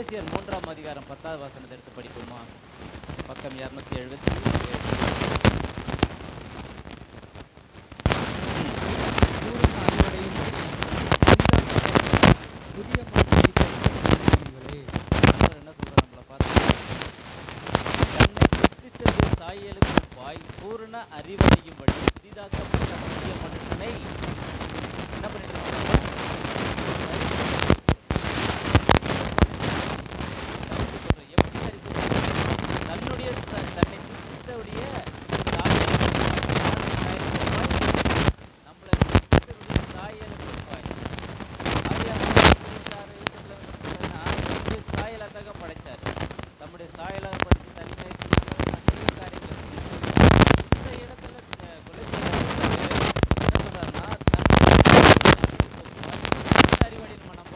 எபேசியர் 3ஆம் அதிகாரம் 10வது வசனத்தை எடுத்து படிப்போமா? பக்கம் 277. பூரண அறிவடையும்படி புதிதாக்கப்பட்ட புதிய மனுஷனை என்ன பண்ணிட்டு இருக்காங்க? தன்னுடைய தன்னை சிருஷ்டித்தவுடைய நம்மளை சிருஷ்டித்தவுடைய சாயலுக்கு ஒப்பாய். சாயலாக படைச்சாரு. நம்முடைய சாயலாக படைச்சு தனியாக காரியங்கள் இந்த இடத்துல என்ன சொல்றாருன்னா அறிவடையில் நம்ம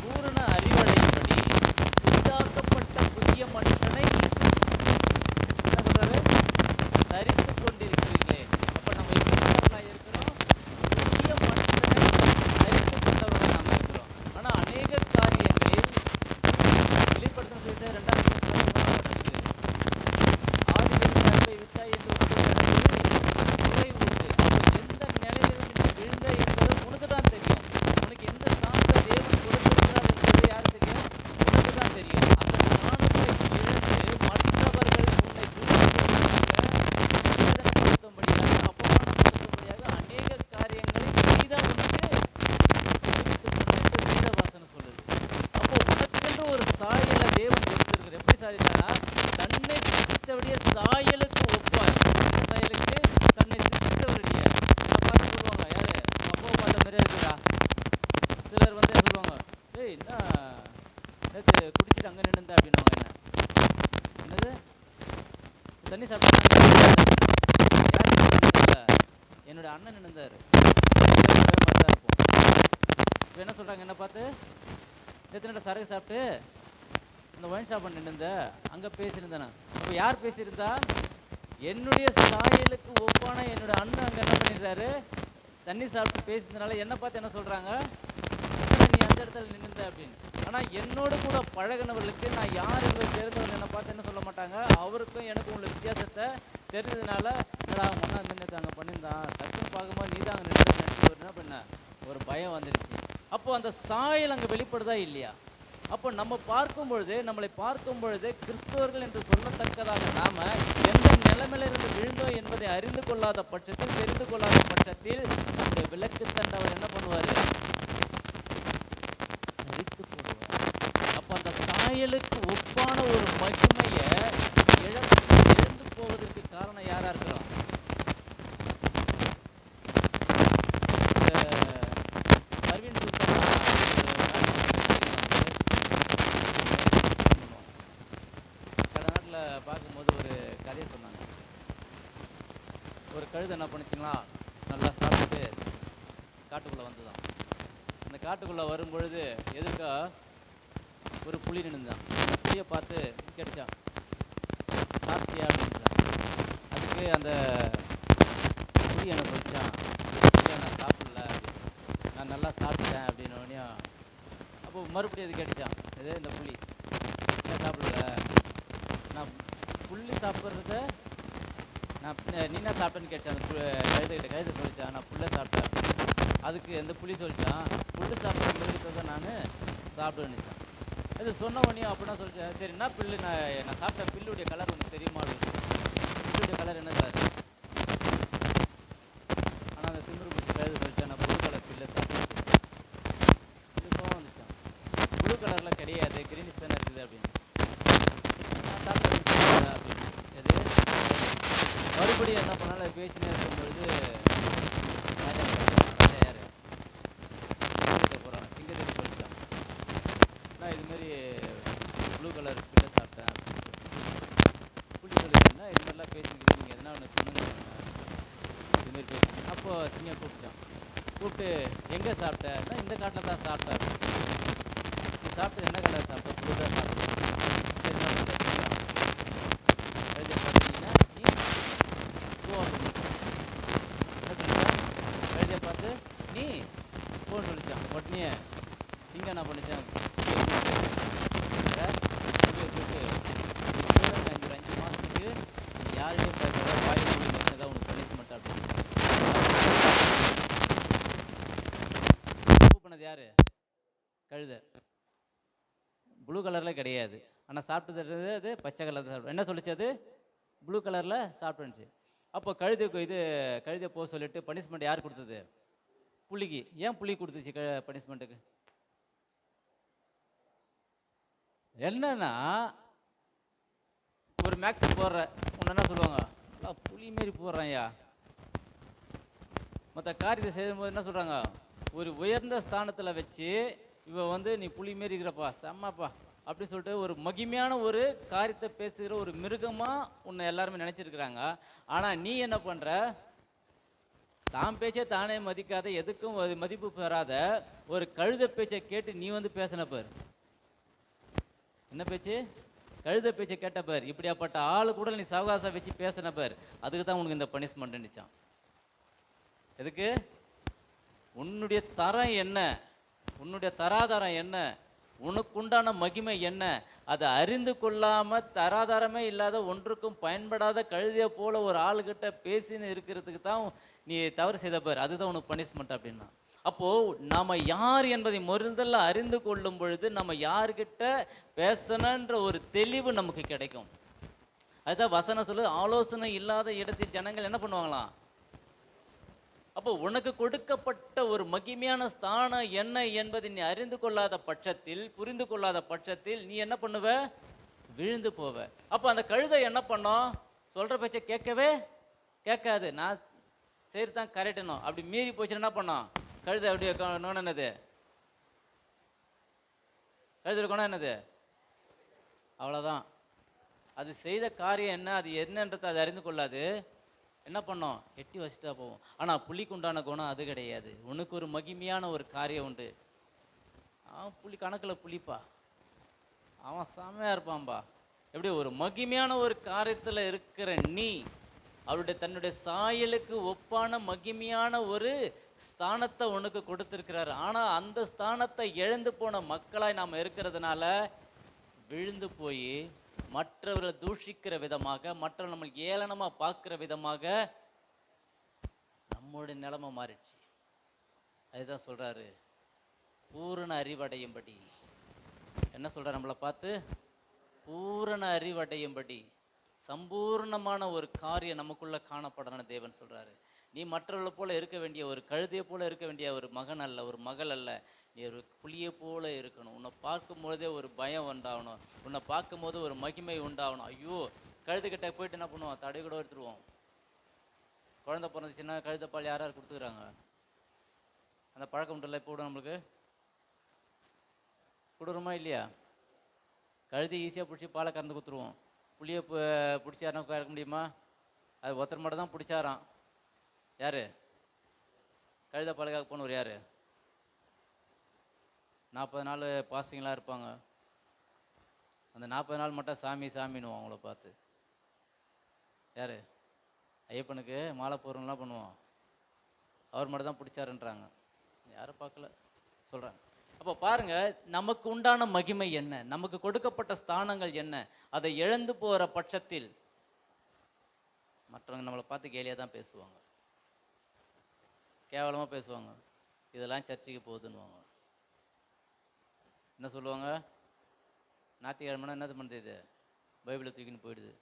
பூரண அறிவடையின்படி புதிதாக்கப்பட்ட புதிய மனுஷனை என்ன சொல்றாரு? தரித்து கொண்டிருக்கிறீங்களே. அப்ப நம்ம இருக்கிறோம், புதிய மனுஷனை தரித்து கொண்டவர்கள் நாம இருக்கிறோம். ஆனா அநேக காரியங்களில் வெளிப்படுத்தணும் சொல்லிட்டு 2ஆம் ஆதிகளை விட்டாய் என்று குறை உண்டு. அப்போ எந்த நிலையிலிருந்து நீ விழுந்த என்பது உனக்கு தான் தெரியும். உனக்கு எந்த சாந்த தேவன் கொடுத்திருக்கிறார் என்பது யாரு தெரியும்? உனக்கு தான் தெரியும். அந்த ஞானத்தை இழந்து மற்றவர்கள் உன்னை வேதனைப்படுத்தும்படியாக அப்பமானப்படுத்தும்படியாக அநேக காரியங்களை நீதான் உனக்கு வேத வாசனம் சொல்லுது. அப்போ உனக்கென்று ஒரு சாயலை தேவன் கொடுத்திருக்கிறார். எப்படி சாதித்தாரா? தன்னை சிருஷ்டித்தவருடைய சாயலுக்கு ஒப்பாய். சாயலுக்கு தன்னை சிருஷ்டித்தவருடைய நான் பார்த்து சொல்லுவாங்க, யாரு அப்பாவை பார்த்த மாதிரியா இருக்குதா? சிலர் வந்து சொல்லுவாங்க, ஏய் என்ன நேற்று குடிச்சிட்டு அங்கே நின்றுந்தா அப்படின்னுவாங்க. என்னது தண்ணி சாப்பிட்டா? என்னோட அண்ணன் நின்றுந்தாரு. மாதிரி தான் இருப்போம். இப்போ என்ன சொல்கிறாங்க என்ன பார்த்து? நேற்று சரக்கு சாப்பிட்டு இந்த ஒயின் ஷாப் நின்றுந்த அங்கே பேசியிருந்தேன். அப்போ யார் பேசியிருந்தா? என்னுடைய சாயலுக்கு ஒப்பான என்னோட அண்ணன் அங்கே என்ன பண்ணிடுறாரு? தண்ணி சாப்பிட்டு பேசியிருந்தனால என்ன பார்த்து என்ன சொல்கிறாங்க? நீ அந்த இடத்துல நின்றுந்த அப்படின்னு. ஆனால் என்னோடு கூட பழகினவர்களுக்கு நான் யார் என்பதை தெரிந்தவர்கள் என்னை பார்த்து என்ன சொல்ல மாட்டாங்க. அவருக்கும் எனக்கும் உள்ள வித்தியாசத்தை தெரிஞ்சதுனால என்னடா ஒன்றா நின்று அங்கே பண்ணியிருந்தான், டக்குன்னு பார்க்கும்போது நீ தான் அங்கே நின்று என்ன பண்ண ஒரு பயம் வந்துடுச்சு. அப்போ அந்த சாயல் அங்கே வெளிப்படுதா இல்லையா? அப்போ நம்ம பார்க்கும் பொழுது, நம்மளை பார்க்கும் பொழுது கிறிஸ்தவர்கள் என்று சொல்லத்தக்கதாக நாம எந்த நிலைமையில இருந்து விழுந்தோம் என்பதை அறிந்து கொள்ளாத பட்சத்தில், தெரிந்து கொள்ளாத பட்சத்தில் நம்முடைய விளக்கு தண்டவர் என்ன பண்ணுவாரு? அழித்து போடுவார். அப்போ அந்த சாயலுக்கு ஒப்பான ஒரு மகிமையை இழந்து போவதற்கு காரணம் யாரா இருக்கிறோம்? பார்க்கும்போது ஒரு கதையை சொன்னாங்க. ஒரு கழுதை என்ன பண்ணிச்சுங்களா, நல்லா சாப்பிட்டு காட்டுக்குள்ளே வந்துதான். அந்த காட்டுக்குள்ளே வரும்பொழுது எதுக்கா ஒரு புலி நின்றுதான். அந்த புலியை பார்த்து கேட்டுச்சான், சாப்பிட்டியா அப்படின்னுதான். அதுக்கு அந்த புலி என்ன சொல்லிச்சான், நான் சாப்பிடல, நான் நல்லா சாப்பிட்டேன் அப்படின்னு. அப்போ மறுபடியும் அது கேட்டுச்சான், இது இந்த புலி நான் சாப்பிடல, நான் புல்லு சாப்பிட்றத நான் நீ என்ன சாப்பிட்டேன்னு கேட்டேன். அந்த கழுதை சொல்லிச்சான், நான் புல்லை சாப்பிட்டேன். அதுக்கு அந்த புலி சொல்லிச்சான், புல்லு சாப்பிட்ற மிருகத்தை தான் நான் சாப்பிடுவேன்னுச்சான். அது சொன்ன உடனே அப்படின்னா சொல்லிட்டேன், சரி என்ன பில்லு, நான் சாப்பிட்ட பில்லுடைய கலர் உனக்கு தெரியுமா? பில்லுடைய கலர் என்ன சார்? ஆனால் அந்த திமிரு பிடிச்ச கழுதை சொல்லிச்சான், நான் ப்ளூ கலர் பில்லை சாப்பிட்டேன். இதுக்கும் வந்துச்சான், ப்ளூ கலரில் கிடையாது, கிரீனிஷ் தானே இருக்குது அப்படின்னு. மறுபடியும் என்ன பண்ணாலும் பேசினே இருக்கும்பொழுது போகிறான், சிங்கத்தை சொல்லிட்டான், நான் இதுமாரி ப்ளூ கலர் பிள்ளை சாப்பிட்டேன் புள்ளி சொல்லிட்டீங்கன்னா இது மாதிரிலாம் பேசிக்கிட்டு எதனா ஒன்று சொன்னுங்க இதுமாரி பேசுங்க. அப்போது சிங்கம் கூப்பிட்டான். கூப்பிட்டு எங்கே சாப்பிட்டேன்னா இந்த காட்டில் தான் சாப்பிட்டேன். நீ சாப்பிட்டது என்ன கலர் சாப்பிட்டேன்? ப்ளூ தான் சாப்பிட்டேன். சரி பார்த்தீங்கன்னா நீ போ அப்படின்னு போன்னு சொல்லிச்சான். உடனே சிங்கம் என்ன பண்ணிச்சான், ஒரு 5 மாதத்துக்கு நீ யாரையும் பேசாத, வாய் மூடி உனக்கு பனிஷ்மெண்ட் அப்படின்னு. தப்பு பண்ணது யாரு? கழுதை. ப்ளூ கலரில் கிடையாது, ஆனால் சாப்பிட்டு அது பச்சை கலரில் சாப்பிட்டு. என்ன சொல்லிச்சு அது? ப்ளூ கலரில் சாப்பிட்டுச்சு. அப்போ கழுதை போக சொல்லிட்டு பனிஷ்மெண்ட் யார் கொடுத்தது? புலிக்கு. ஏன் புலி கொடுத்துச்சு பனிஷ்மெண்ட்டுக்கு? என்னன்னா, ஒரு மேக்ஸ் போடுற உன்ன என்ன சொல்லுவாங்க, புலி மாரி போடுறான் ஐயா. மற்ற காரியத்தை செய்யும்போது என்ன சொல்கிறாங்க, ஒரு உயர்ந்த ஸ்தானத்தில் வச்சு இவன் நீ புலி மாரி இருக்கிறப்பா, செம்மப்பா அப்படின்னு சொல்லிட்டு ஒரு மகிமையான ஒரு காரியத்தை பேசுகிற ஒரு மிருகமாக உன்னை எல்லாருமே நினச்சிருக்கிறாங்க. ஆனால் நீ என்ன பண்ணுற, தான் பேச்சே தானே மதிக்காத, எதுக்கும் மதிப்பு பெறாத ஒரு கழுத பேச்சை கேட்டு நீ பேசின பேர். என்ன பேச்சு? கழுத பேச்சை கேட்ட பேர். இப்படியாப்பட்ட ஆளு கூட நீ சவகாசம் வச்சு பேசின பேர். அதுக்கு தான் உனக்கு இந்த பனிஷ்மெண்ட் நினைச்சான். எதுக்கு? உன்னுடைய தரம் என்ன, உன்னுடைய தராதாரம் என்ன, உனக்குண்டான மகிமை என்ன, அதை அறிந்து கொள்ளாம தராதாரமே இல்லாத ஒன்றுக்கும் பயன்படாத கழுதிய போல ஒரு ஆளுகிட்ட பேசின்னு இருக்கிறதுக்கு தான் நீ தவறு செய்த பேர். அதுதான் உனக்கு பனிஷ்மெண்ட் அப்படின்னா. அப்போ நாம யார் என்பதை முதல்ல அறிந்து கொள்ளும் பொழுது நம்ம யார்கிட்ட பேசணுன்ற ஒரு தெளிவு நமக்கு கிடைக்கும். அதுதான் வசனம் சொல்லு, ஆலோசனை இல்லாத இடத்தில் ஜனங்கள் என்ன பண்ணுவாங்களாம். அப்போ உனக்கு கொடுக்கப்பட்ட ஒரு மகிமையான ஸ்தானம் என்ன என்பதை நீ அறிந்து கொள்ளாத பட்சத்தில், புரிந்து கொள்ளாத பட்சத்தில் நீ என்ன பண்ணுவ? விழுந்து போவ. அப்போ அந்த கழுதை என்ன பண்ணோம்? சொல்ற பேச்சை கேட்கவே கேட்காது. நான் சரி தான் கரெக்டணும் அப்படி மீறி போச்சுன்னா என்ன பண்ணோம்? கழுதை அப்படியே என்னது, கழுதை இருக்கணும் என்னது, அவ்வளோதான். அது செய்த காரியம் என்ன, அது என்னன்றதை அது அறிந்து கொள்ளாது. என்ன பண்ணோம்? எட்டி வச்சுட்டா போவோம். ஆனால் புலிக்கு உண்டான குணம் அது கிடையாது. உனக்கு ஒரு மகிமையான ஒரு காரியம் உண்டு. அவன் புலி கணக்கில் புலிப்பா, அவன் செமையாக இருப்பான்பா. எப்படி ஒரு மகிமையான ஒரு காரியத்தில் இருக்கிற நீ அவருடைய தன்னுடைய சாயலுக்கு ஒப்பான மகிமையான ஒரு ஸ்தானத்தை உனக்கு கொடுத்திருக்கிறார். ஆனால் அந்த ஸ்தானத்தை இழந்து போன மக்களாய் நாம் இருக்கிறதுனால விழுந்து போய் மற்றவர்களை தூஷிக்கிற விதமாக, மற்றவர்கள் நம்மளுக்கு ஏளனமாக பார்க்குற விதமாக நம்மளுடைய நிலைமை மாறிடுச்சு. அதுதான் சொல்கிறாரு, பூரண அறிவடையும்படி. என்ன சொல்கிறார் நம்மளை பார்த்து? பூரண அறிவடையும்படி, சம்பூர்ணமான ஒரு காரியம் நமக்குள்ளே காணப்படணும்னு தேவன் சொல்கிறாரு. நீ மற்றவர்களை போல இருக்க வேண்டிய, ஒரு கழுதையை போல இருக்க வேண்டிய ஒரு மகன் அல்ல, ஒரு மகள் அல்ல. நீ ஒரு புலியை போல இருக்கணும். உன்னை பார்க்கும்போதே ஒரு பயம் உண்டாகணும், உன்னை பார்க்கும்போது ஒரு மகிமை உண்டாகணும். ஐயோ, கழுதுகிட்ட போயிட்டு என்ன பண்ணுவோம்? தடை கூட எடுத்துருவோம். குழந்தை பிறந்துச்சுன்னா கழுதைப்பால் யார் யார் கொடுத்துக்கிறாங்க? அந்த பழக்கம் உண்டல்ல இப்போ கூட நம்மளுக்கு கொடுக்குறோமா இல்லையா? கழுதி ஈஸியாக பிடிச்சி பாலை கறந்து கொடுத்துருவோம். புளியை பிடிச்சி யாருன்னா கறக்க முடியுமா? அது ஒருத்தர் மட்டும் தான் பிடிச்சாராம். யார்? கழுதை பாலுக்காக போனவர் யார்? 40 நாள் பாஸ்டிங்லாம் இருப்பாங்க. அந்த 40 நாள் மட்டும் சாமி சாமின்னுவோம் அவங்கள பார்த்து. யார்? ஐயப்பனுக்கு மாலை போடுறவங்களாம் பண்ணுவோம். அவர் மட்டும் தான் பிடிச்சாருன்றாங்க. யாரை பார்க்கல சொல்கிறாங்க. அப்போ பாருங்க, நமக்கு உண்டான மகிமை என்ன, நமக்கு கொடுக்கப்பட்ட ஸ்தானங்கள் என்ன, அதை இழந்து போகிற பட்சத்தில் மற்றவங்க நம்மளை பார்த்து கேலியாக தான் பேசுவாங்க, கேவலமாக பேசுவாங்க. இதெல்லாம் சர்ச்சைக்கு போகுதுன்னுவாங்க. என்ன சொல்லுவாங்க? ஞாயிற்றுக்கிழமைனா என்னது பண்ணுது? இது பைபிளை தூக்கின்னு போயிடுது.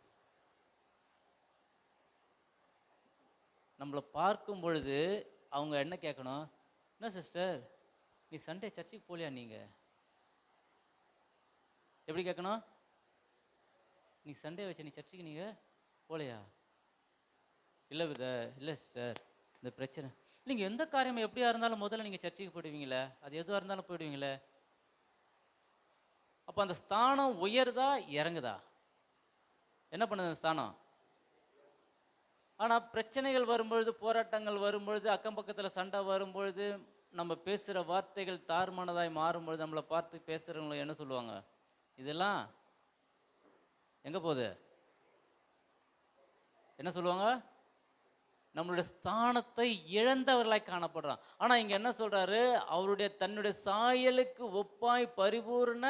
நம்மளை பார்க்கும் பொழுது அவங்க என்ன கேட்கணும்? என்ன சிஸ்டர், நீ சண்டே சர்ச்சுக்கு போகலையா? நீங்கள் எப்படி கேட்கணும்? நீ சண்டே வச்ச, நீ சர்ச்சுக்கு நீங்கள் போகலையா? இல்லை சிஸ்டர், இந்த பிரச்சனை. நீங்கள் எந்த காரியம் எப்படியா இருந்தாலும் முதல்ல நீங்கள் சர்ச்சுக்கு போயிடுவீங்களே, அது எதுவாக இருந்தாலும் போயிடுவீங்களே. அப்போ அந்த ஸ்தானம் உயருதா இறங்குதா? என்ன பண்ணுது அந்த ஸ்தானம்? ஆனால் பிரச்சனைகள் வரும்பொழுது, போராட்டங்கள் வரும்பொழுது, அக்கம் பக்கத்தில் சண்டை வரும்பொழுது, நம்ம பேசுகிற வார்த்தைகள் தாறுமானதாய் மாறும்பொழுது நம்மளை பார்த்து பேசுகிறவங்களை என்ன சொல்லுவாங்க? இதெல்லாம் எங்கே போகுது? என்ன சொல்லுவாங்க? நம்மளுடைய ஸ்தானத்தை இழந்தவர்களாய் காணப்படுறான். ஆனா இங்க என்ன சொல்றாரு, தன்னுடைய சாயலுக்கு ஒப்பாய் பரிபூர்ண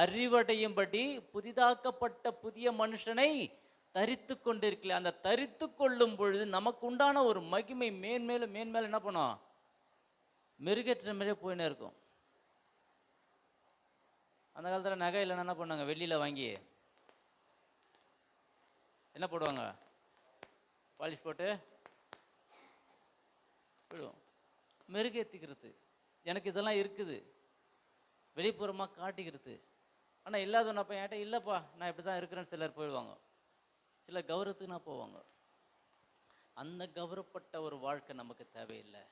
அறிவடையும்படி புதிதாக்கப்பட்ட புதிய மனுஷனை தரித்து கொண்டிருக்கல. அந்த தரித்து கொள்ளும் பொழுது நமக்கு உண்டான ஒரு மகிமை மேன்மேலும் மேன்மேலும் என்ன பண்ணும், மெருகேற்ற மாதிரியே போயினே இருக்கும். அந்த காலத்தில் நகை இல்லைன்னா என்ன பண்ணாங்க, வெள்ளியில் வாங்கி என்ன போடுவாங்க, பாலிஷ் போட்டு விடுவோம், மெருகேற்றிக்கிறது. எனக்கு இதெல்லாம் இருக்குது, வெளிப்புறமாக காட்டிக்கிறது. ஆனால் இல்லாதவன் அப்போ என்கிட்ட இல்லைப்பா நான் இப்படி தான் இருக்கிறேன்னு சிலர் போயிடுவாங்க. சில கௌரவத்துக்கு நான் போவாங்க. அந்த கௌரவப்பட்ட ஒரு வாழ்க்கை நமக்கு தேவையில்லை.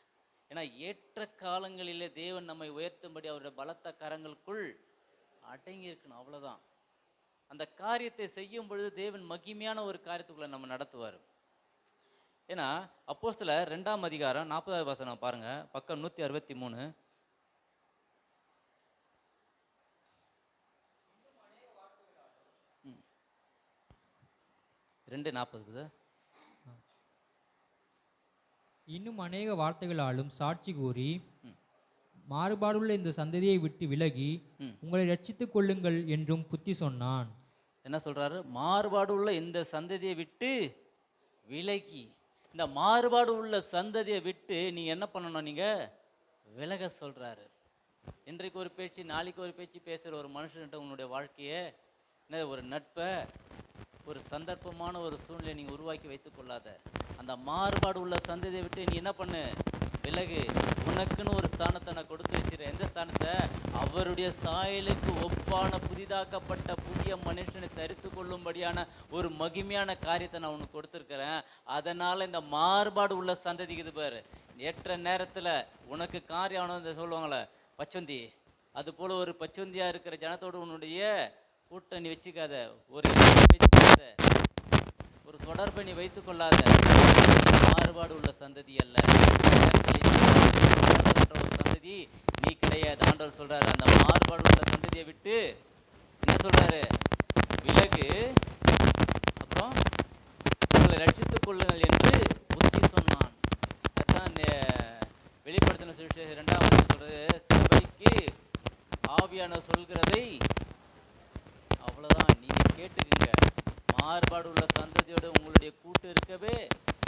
ஏன்னா ஏற்ற காலங்களிலே தேவன் நம்மை உயர்த்தும்படி அவருடைய பலத்த கரங்களுக்குள் அடங்கி இருக்கணும், அவ்வளோதான். அந்த காரியத்தை செய்யும் பொழுது தேவன் மகிமையான ஒரு காரியத்துக்குள்ள நம்ம நடத்துவார். ஏன்னா அப்போஸ்தலர் 2ஆம் அதிகாரம் 40வது வசனம் பாருங்க, பக்கம் 163. 2:40. இன்னும் அநேக வார்த்தைகளாலும் சாட்சி கூறி மாறுபாடுள்ள இந்த சந்ததியை விட்டு விலகி உங்களை ரட்சித்துக் கொள்ளுங்கள் என்றும் புத்தி சொன்னான். என்ன சொல்றாரு, மாறுபாடு உள்ள இந்த சந்ததியை விட்டு விலகி. இந்த மாறுபாடு உள்ள சந்ததியை விட்டு நீங்க என்ன பண்ணணும், நீங்க விலக சொல்றாரு. இன்றைக்கு ஒரு பேச்சு நாளைக்கு ஒரு பேச்சு பேசுகிற ஒரு மனுஷன்கிட்ட உன்னுடைய வாழ்க்கையை, ஒரு நட்பை, ஒரு சந்தர்ப்பமான ஒரு சூழ்நிலை நீங்கள் உருவாக்கி வைத்து கொள்ளாத. அந்த மாறுபாடு உள்ள சந்ததியை விட்டு நீ என்ன பண்ணு, விலகு. உனக்குன்னு ஒரு ஸ்தானத்தை நான் கொடுத்து வச்சிருக்கேன். எந்த ஸ்தானத்தை? அவருடைய சாயலுக்கு ஒப்பான புதிதாக்கப்பட்ட புதிய மனுஷனை தரித்து கொள்ளும்படியான ஒரு மகிமையான காரியத்தை நான் உனக்கு கொடுத்துருக்கிறேன். அதனால் இந்த மாறுபாடு உள்ள சந்ததிக்கு இது பாரு, ஏற்ற நேரத்தில் உனக்கு காரியம் சொல்லுவாங்களே பச்சந்தி, அது போல் ஒரு பச்சந்தியாக இருக்கிற ஜனத்தோடு உன்னுடைய கூட்டணி வச்சுக்காத, ஒரு வச்சுக்காத, ஒரு தொடர்பை நீ வைத்து கொள்ளாத. மாறுபாடு உள்ள சந்ததி அல்ல, ஒரு சந்ததி நீ கிடையாது. ஆண்டவர் சொல்றாரு, அந்த மாறுபாடு உள்ள சந்ததியை விட்டு என்ன சொல்றாரு, விலகு, அப்புறம் உங்களை ரட்சித்துக் கொள்ளுங்கள் என்று புத்தி சொன்னான். அதுதான் வெளிப்படுத்தின சுவிசேஷம் 2ஆம் சொல்றது, சபைக்கு ஆவியான சொல்கிறதை அவ்வளவுதான் நீங்க கேட்டுக்குங்க. மாறுபாடு உள்ள சந்ததியோட உங்களுடைய கூட்டு இருக்கவே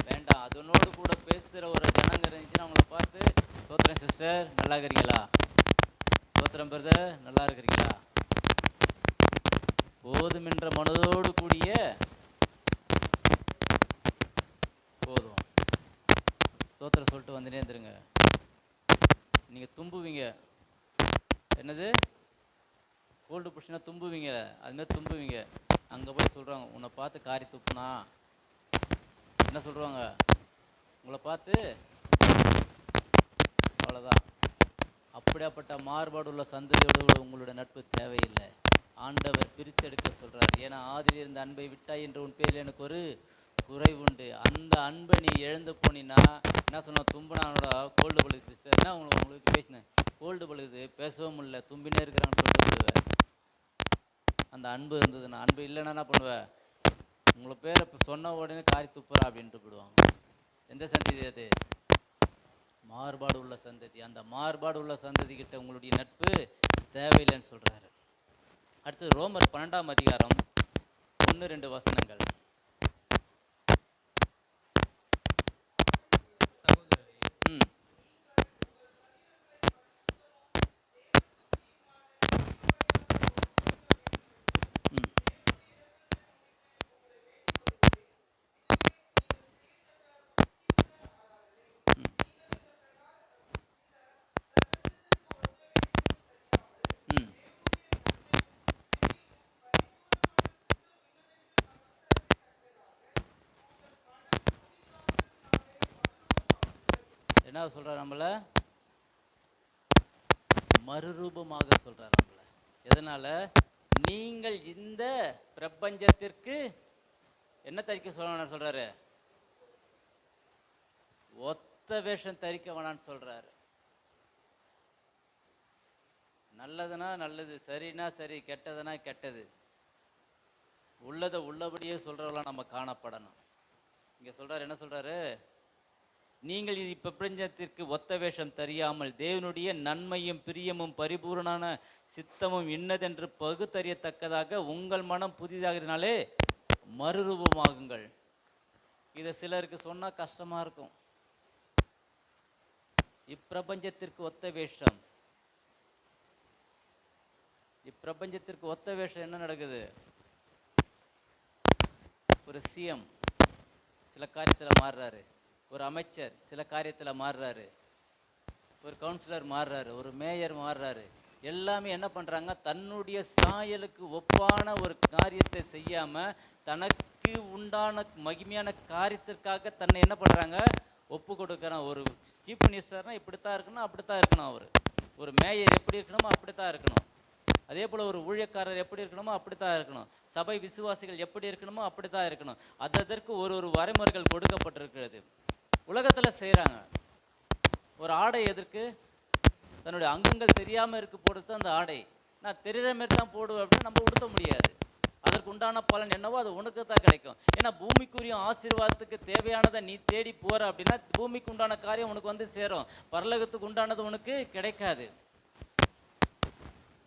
வேண்டாம். அதனோடு கூட பேசுகிற ஒரு ஜனங்க இருந்துச்சுன்னா அவங்கள பார்த்து, சோத்திரம் சிஸ்டர் நல்லா இருக்கிறீங்களா, சோத்திரம் பிரதர் நல்லா இருக்கிறீங்களா, போதும் என்ற மனதோடு கூடிய போதும் ஸ்தோத்திரம் சொல்லிட்டு வந்துனே இருந்துருங்க. நீங்கள் தும்புவீங்க, என்னது கோல்டு புஷ்னா தும்புவீங்க, அதுமாதிரி தும்புவீங்க. அங்கே போய் சொல்கிறாங்க, உன்னை பார்த்து காரி துப்புனா என்ன சொல்கிறாங்க, உங்களை பார்த்து அவ்வளோதான். அப்படியாப்பட்ட மாறுபாடு உள்ள சந்ததியோடு உங்களோட நட்பு தேவையில்லை. ஆண்டவர் பிரித்தெடுக்க சொல்கிறார். ஏன்னா ஆதியில் இருந்த அன்பை விட்டாய் என்று உன் பேரில் எனக்கு ஒரு குறை உண்டு. அந்த அன்பை நீ எழுந்து போனீன்னா என்ன சொன்ன, தும்புனானோட கோல்டு பழுது சிஸ்டர், என்ன உங்களுக்கு பேசினேன், கோல்டு பழுது, பேசவும் முடியல, தும்பினே இருக்கிறான்னு சொல்லிட்டு போடுவேன். அந்த அன்பு இருந்ததுன்னா, அன்பு இல்லைன்னா என்ன பண்ணுவேன், உங்களை பேரை சொன்ன உடனே காரி துப்புறா அப்படின்ட்டு போடுவாங்க. எந்த சந்ததி அது? மாறுபாடு உள்ள சந்ததி. அந்த மாறுபாடு உள்ள சந்ததி கிட்ட உங்களுடைய நட்பு தேவையில்லைன்னு சொல்றாரு. அடுத்தது ரோமர் 12ஆம் அதிகாரம் 1-2 வசனங்கள். என்ன சொல்றார், நம்மள மறுரூபமாக சொல்றார் நம்மள. எதனால? நீங்கள் இந்த பிரபஞ்சத்திற்கு என்ன தரிக்க சொல்லணும்னு சொல்றாரு, ஒத்த வேஷம் தரிக்க வேணான்னு சொல்றாரு. நல்லதுன்னா நல்லது, சரினா சரி, கெட்டதுன்னா கெட்டது, உள்ளதை உள்ளபடியே சொல்றவெல்லாம் நம்ம காணப்படணும். இங்க சொல்றாரு, என்ன சொல்றாரு, நீங்கள் இப்பிரபஞ்சத்திற்கு ஒத்த வேஷம் தெரியாமல் தேவனுடைய நன்மையும் பிரியமும் பரிபூரணான சித்தமும் இன்னதென்று பகுத்தறியத்தக்கதாக உங்கள் மனம் புதிதாகிறதுனாலே மறுரூபமாகுங்கள். இதை சிலருக்கு சொன்னா கஷ்டமா இருக்கும். இப்பிரபஞ்சத்திற்கு ஒத்த வேஷம், இப்பிரபஞ்சத்திற்கு ஒத்த வேஷம் என்ன நடக்குது? ஒரு சிஎம் சில காரியத்தில் மாறுறாரு, ஒரு அமைச்சர் சில காரியத்தில் மாறுறாரு, ஒரு கவுன்சிலர் மாறுறாரு, ஒரு மேயர் மாறுறாரு. எல்லாமே என்ன பண்ணுறாங்க? தன்னுடைய சாயலுக்கு ஒப்பான ஒரு காரியத்தை செய்யாமல் தனக்கு உண்டான மகிமையான காரியத்திற்காக தன்னை என்ன பண்ணுறாங்க? ஒப்பு கொடுக்குறான். ஒரு சீஃப் மினிஸ்டர்னால் இப்படித்தான் இருக்கணும், அப்படித்தான் இருக்கணும். அவர் ஒரு மேயர் எப்படி இருக்கணுமோ அப்படித்தான் இருக்கணும். அதே போல் ஒரு ஊழியக்காரர் எப்படி இருக்கணுமோ அப்படித்தான் இருக்கணும். சபை விசுவாசிகள் எப்படி இருக்கணுமோ அப்படித்தான் இருக்கணும். அதற்கு ஒரு வரைமுறைகள் கொடுக்கப்பட்டிருக்கிறது. உலகத்தில் செய்கிறாங்க. ஒரு ஆடை எதற்கு? தன்னுடைய அங்கங்கள் தெரியாமல் இருக்கு போடுறது அந்த ஆடை. நான் தெரிகிற மாதிரி தான் போடுவேன் அப்படின்னு நம்ம உடுத்த முடியாது. அதற்கு உண்டான பலன் என்னவோ அது உனக்கு தான் கிடைக்கும். ஏன்னா பூமிக்குரிய ஆசீர்வாதத்துக்கு தேவையானதை நீ தேடி போகிற அப்படின்னா பூமிக்கு உண்டான காரியம் உனக்கு வந்து சேரும். பரலோகத்துக்கு உண்டானது உனக்கு கிடைக்காது.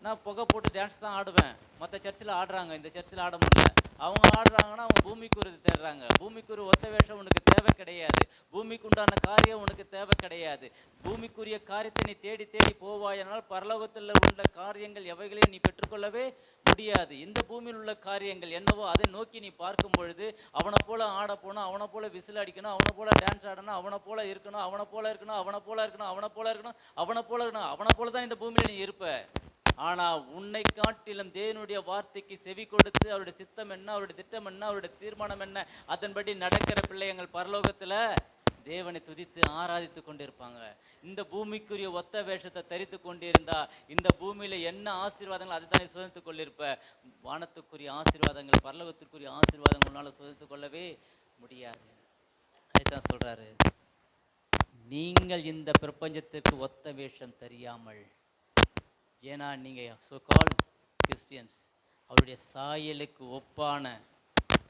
நான் புகை போட்டு டான்ஸ் தான் ஆடுவேன். மற்ற சர்ச்சில் ஆடுறாங்க, இந்த சர்ச்சில் ஆட முடியல. அவங்க ஆடுறாங்கன்னா அவங்க பூமிக்குரிய தேடுறாங்க. பூமிக்குரிய ஒத்த வேஷம் உனக்கு தேவை கிடையாது. பூமிக்கு உண்டான காரியம் உனக்கு தேவை கிடையாது. பூமிக்குரிய காரியத்தை நீ தேடி தேடி போவாயனால் பரலோகத்தில் உள்ள காரியங்கள் எவைகளையும் நீ பெற்றுக்கொள்ளவே முடியாது. இந்த பூமியில் உள்ள காரியங்கள் என்னவோ அதை நோக்கி நீ பார்க்கும் பொழுது அவனை போல ஆட போகணும், அவனை போல விசில் அடிக்கணும், அவனை போல டான்ஸ் ஆடணும், அவனை போல இருக்கணும், அவனை போல இருக்கணும், அவனை போல இருக்கணும், அவனை போல இருக்கணும், அவனை போல இருக்கணும், அவனை போல தான் இந்த பூமியில் நீ இருப்ப. ஆனா உன்னை காட்டிலும் தேவனுடைய வார்த்தைக்கு செவி கொடுத்து அவருடைய சித்தம் என்ன, அவருடைய திட்டம் என்ன, அவருடைய தீர்மானம் என்ன, அதன்படி நடக்கிற பிள்ளைங்கள் பரலோகத்துல தேவனை துதித்து ஆராதித்து கொண்டிருப்பாங்க. இந்த பூமிக்குரிய ஒத்த வேஷத்தை தரித்து கொண்டிருந்தா இந்த பூமியில என்ன ஆசீர்வாதங்கள் அதை தானே சுதந்தித்துக் கொண்டிருப்ப. வானத்துக்குரிய ஆசீர்வாதங்கள், பரலோகத்திற்குரிய ஆசீர்வாதங்கள் உன்னால சுதந்தித்துக் கொள்ளவே முடியாது. அதுதான் சொல்றாரு, நீங்கள் இந்த பிரபஞ்சத்திற்கு ஒத்த வேஷம் தெரியாமல், ஏன்னா நீங்கள் சோகால் கிறிஸ்டியன்ஸ் அவருடைய சாயலுக்கு ஒப்பான,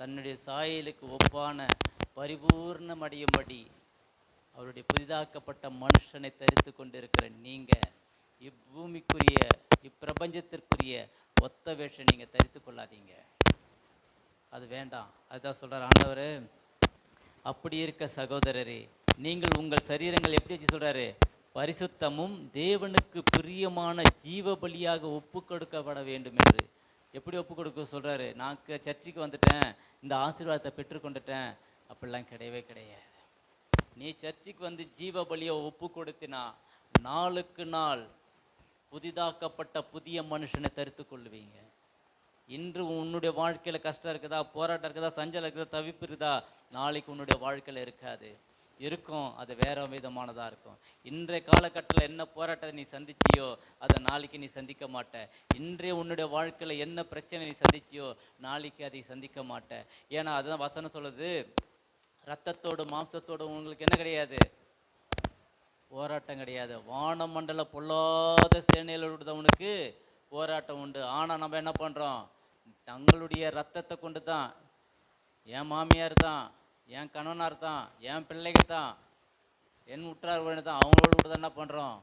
தன்னுடைய சாயலுக்கு ஒப்பான பரிபூர்ணமடையும்படி அவருடைய புதிதாக்கப்பட்ட மனுஷனை தரித்து கொண்டிருக்கிற நீங்கள் இப்பூமிக்குரிய இப்பிரபஞ்சத்திற்குரிய ஒத்த வேஷம் நீங்கள் தரித்து கொள்ளாதீங்க. அது வேண்டாம். அதுதான் சொல்கிறார் ஆண்டவர். அப்படி இருக்க சகோதரரே, நீங்கள் உங்கள் சரீரங்கள் எப்படி வச்சு சொல்கிறாரு? பரிசுத்தமும் தேவனுக்கு பிரியமான ஜீவ பலியாக ஒப்பு கொடுக்கப்பட வேண்டும் என்று. எப்படி ஒப்பு கொடுக்க சொல்கிறாரு? நான் சர்ச்சுக்கு வந்துட்டேன், இந்த ஆசீர்வாதத்தை பெற்றுக்கொண்டுட்டேன், அப்படிலாம் கிடையவே கிடையாது. நீ சர்ச்சுக்கு வந்து ஜீவ பலியை ஒப்பு கொடுத்தினா நாளுக்கு நாள் புதிதாக்கப்பட்ட புதிய மனுஷனை தரித்து கொள்ளுவீங்க. இன்று உன்னுடைய வாழ்க்கையில் கஷ்டம் இருக்குதா, போராட்டம் இருக்குதா, சஞ்சலம் இருக்குதா, தவிப்பு இருக்குதா, நாளைக்கு உன்னுடைய வாழ்க்கையில் இருக்காது. இருக்கும், அது வேற விதமானதாக இருக்கும். இன்றைய காலகட்டத்தில் என்ன போராட்டத்தை நீ சந்திச்சியோ அதை நாளைக்கு நீ சந்திக்க மாட்ட. இன்றைய உன்னுடைய வாழ்க்கையில் என்ன பிரச்சனை நீ சந்திச்சியோ நாளைக்கு அதை சந்திக்க மாட்ட. ஏன்னா அதுதான் வசனம் சொல்லுது, ரத்தத்தோடு மாம்சத்தோடு உங்களுக்கு என்ன கிடையாது? போராட்டம் கிடையாது. வானமண்டல பொல்லாத சேனையிலுள்ளவனுக்கு போராட்டம் உண்டு. ஆனால் நம்ம என்ன பண்ணுறோம்? தங்களுடைய ரத்தத்தை கொண்டு தான், என் மாமியார் தான், என் கணவனார் தான், என் பிள்ளைங்க தான், என் உற்றார் உறவினர் தான், அவங்களோட கூட தான் என்ன பண்ணுறோம்?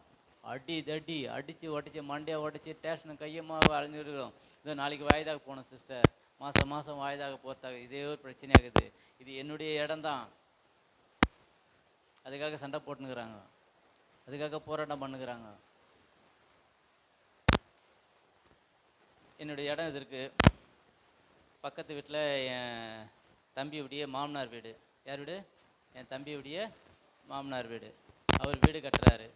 அடி தடி அடித்து உடச்சி மண்டையை உடச்சி ஸ்டேஷனுக்கு கையமாக அழிஞ்சிருக்கிறோம். இது நாளைக்கு வாய்தாக போகணும் சிஸ்டர், மாதம் மாதம் வாய்தாக போகிறதாக இதே ஒரு பிரச்சனையாகுது. இது என்னுடைய இடம்தான், அதுக்காக சண்டை போட்டுனுக்குறாங்க, அதுக்காக போராட்டம் பண்ணுகிறாங்க. என்னுடைய இடம் இது இருக்குது. பக்கத்து வீட்டில் என் தம்பியுடைய மாமனார் வீடு. யார் வீடு? என் தம்பியுடைய மாமனார் வீடு. அவர் வீடு கட்டுறாரு.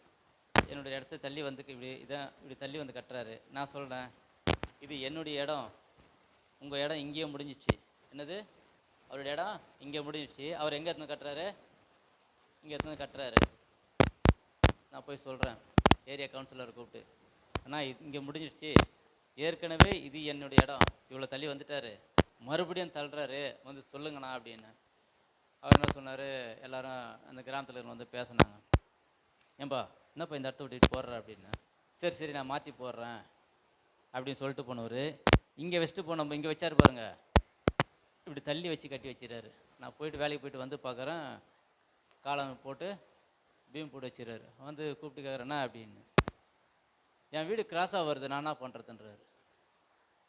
என்னுடைய இடத்த தள்ளி வந்து இப்படி தள்ளி வந்து கட்டுறாரு. நான் சொல்கிறேன், இது என்னுடைய இடம், உங்கள் இடம் இங்கேயே முடிஞ்சிச்சு. என்னது? அவருடைய இடம் இங்கே முடிஞ்சிச்சு. அவர் எங்கே எடுத்துன்னு கட்டுறாரு? இங்கே எடுத்துன்னு கட்டுறாரு. நான் போய் சொல்கிறேன் ஏரியா கவுன்சிலர் கூப்பிட்டு, ஆனால் இங்கே முடிஞ்சிடுச்சு, ஏற்கனவே இது என்னுடைய இடம், இவ்வளோ தள்ளி வந்துட்டார், மறுபடியும் தள்ளுறாரு, வந்து சொல்லுங்கண்ணா அப்படின்னு. அவர் என்ன சொன்னார்? எல்லாரும் அந்த கிராமத்தில் வந்து பேசினாங்க. ஏன்பா என்னப்பா இந்த இடத்த விட்டுட்டு போடுற அப்படின்னு. சரி சரி நான் மாற்றி போடுறேன் அப்படின்னு சொல்லிட்டு போனவர் இங்கே வச்சுட்டு போனோம். இங்கே வச்சார் பாருங்க, இப்படி தள்ளி வச்சு கட்டி வச்சிடறாரு. நான் போயிட்டு வேலைக்கு போயிட்டு வந்து பார்க்குறேன், காலம் போட்டு பீம் போட்டு வச்சுறாரு. வந்து கூப்பிட்டு கேட்குறேண்ணா அப்படின்னு. என் வீடு கிராஸாக வருது, நான் என்ன பண்ணுறதுன்றாரு.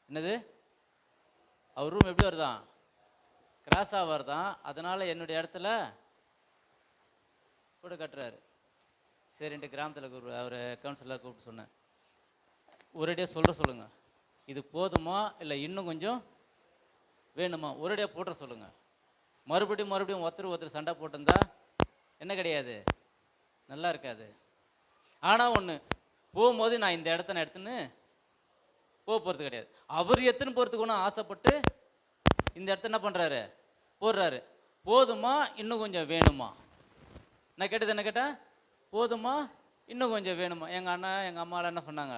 என்னது? அவர் ரூம் எப்படி வருதான்? கிராஸாக வருதான். அதனால் என்னுடைய இடத்துல கூட கட்டுறாரு. சரின்ட்டு கிராமத்தில் அவர் கவுன்சிலராக கூப்பிட்டு சொன்னேன், ஒரேடியாக சொல்லுங்கள், இது போதுமா இல்லை இன்னும் கொஞ்சம் வேணுமா, ஒரேடியாக போட்டுற சொல்லுங்கள். மறுபடியும் ஒருத்தர் சண்டை போட்டிருந்தா என்ன கிடையாது, நல்லா இருக்காது. ஆனால் ஒன்று, போகும்போது நான் இந்த இடத்த எடுத்துன்னு போகிறது கிடையாது. அவர் எத்தனை போகிறதுக்கு ஒன்றும் ஆசைப்பட்டு இந்த இடத்த என்ன பண்ணுறாரு, போடுறாரு. போதுமா இன்னும் கொஞ்சம் வேணுமா? நான் கேட்டது என்ன கேட்டேன், போதுமா இன்னும் கொஞ்சம் வேணுமா? எங்கள் அண்ணன் எங்கள் அம்மாலாம் என்ன சொன்னாங்க,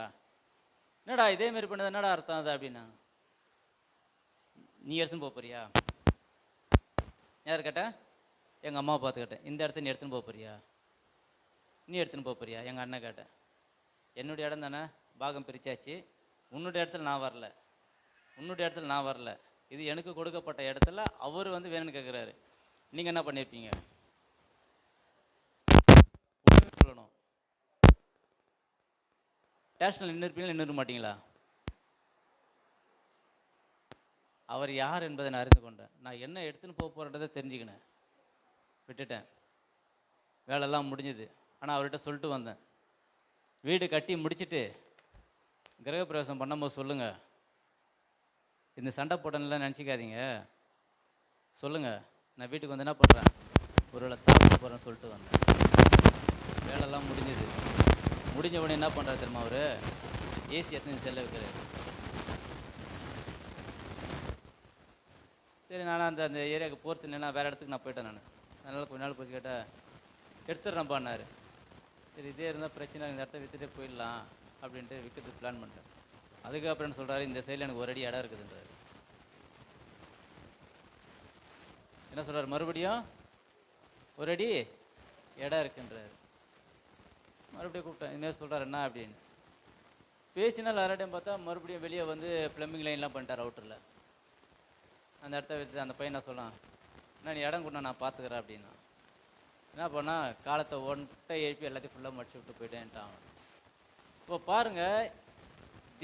என்னடா இதேமாரி பண்ணது, என்னடா அர்த்தம் அது அப்படின்னா. நீ எடுத்துன்னு போறியா? யார் கேட்டேன்? எங்கள் அம்மாவை பார்த்து கேட்டேன். இந்த இடத்த நீ எடுத்துன்னு போறியா? நீ எடுத்துன்னு போறியா? எங்கள் அண்ணன் கேட்டேன். என்னுடைய இடம் தானே, பாகம் பிரித்தாச்சு. உன்னுடைய இடத்துல நான் வரல. இது எனக்கு கொடுக்கப்பட்ட இடத்துல அவர் வந்து வேணும்னு கேட்குறாரு. நீங்கள் என்ன பண்ணியிருப்பீங்க? சொல்லணும். ஸ்டேஷனில் நின்றுருப்பீங்களா, நின்றுட மாட்டீங்களா? அவர் யார் என்பதை நான் அறிந்து கொண்டேன். நான் என்ன எடுத்துன்னு போகிறதை தெரிஞ்சுக்கினேன். விட்டுட்டேன். வேலையெல்லாம் முடிஞ்சுது. ஆனால் அவர்கிட்ட சொல்லிட்டு வந்தேன், வீடு கட்டி முடிச்சுட்டு கிரகப்பிரவேசம் பண்ணும்போது சொல்லுங்கள், இந்த சண்டை போட்டனெலாம் நினச்சிக்காதீங்க, சொல்லுங்கள், நான் வீட்டுக்கு வந்து என்ன பண்ணுறேன், ஒரு வேளை சாப்பிட்டு போகிறேன்னு சொல்லிட்டு வந்தேன். வேலையெல்லாம் முடிஞ்ச உடனே என்ன பண்ணுறாரு தெரியுமா, அவர் ஏசி எத்தனை செல்ல வைக்கிறாரு. சரி, நான் அந்த ஏரியாவுக்கு போகிறது இல்லைன்னா வேறு இடத்துக்கு நான் போயிட்டேன். அதனால் கொஞ்ச நாள் போய் கேட்டால் எடுத்துடுறேன்ப்பான்னாரு. சரி, இதே இருந்தால் பிரச்சனை, இந்த இடத்த விற்றுட்டே போயிடலாம் அப்படின்ட்டு விற்கிறதுக்கு பிளான் பண்ணிட்டேன். அதுக்கப்புறம் என்ன சொல்கிறாரு, இந்த சைடில் எனக்கு ஒரு அடி இடம் இருக்குதுன்றாரு. என்ன சொல்கிறார், மறுபடியும் ஒரு அடி இடம் இருக்குன்றாரு. மறுபடியும் கூப்பிட்டேன், இனிமேல் சொல்கிறார் என்ன அப்படின்னு. பேசினால் யாராட்டையும் பார்த்தா மறுபடியும் வெளியே வந்து ப்ளம்பிங் லைன்லாம் பண்ணிட்டார் அவுட்டரில். அந்த இடத்த விட்டு அந்த பையன் நான் சொன்னான், நான் இடம் கூட நான் பார்த்துக்கிறேன் அப்படின்னா. என்ன பண்ணால் காலத்தை ஒன்றை எழுப்பி எல்லாத்தையும் ஃபுல்லாக முடிச்சு விட்டு போயிட்டேன்ட்டான். இப்போ பாருங்கள்,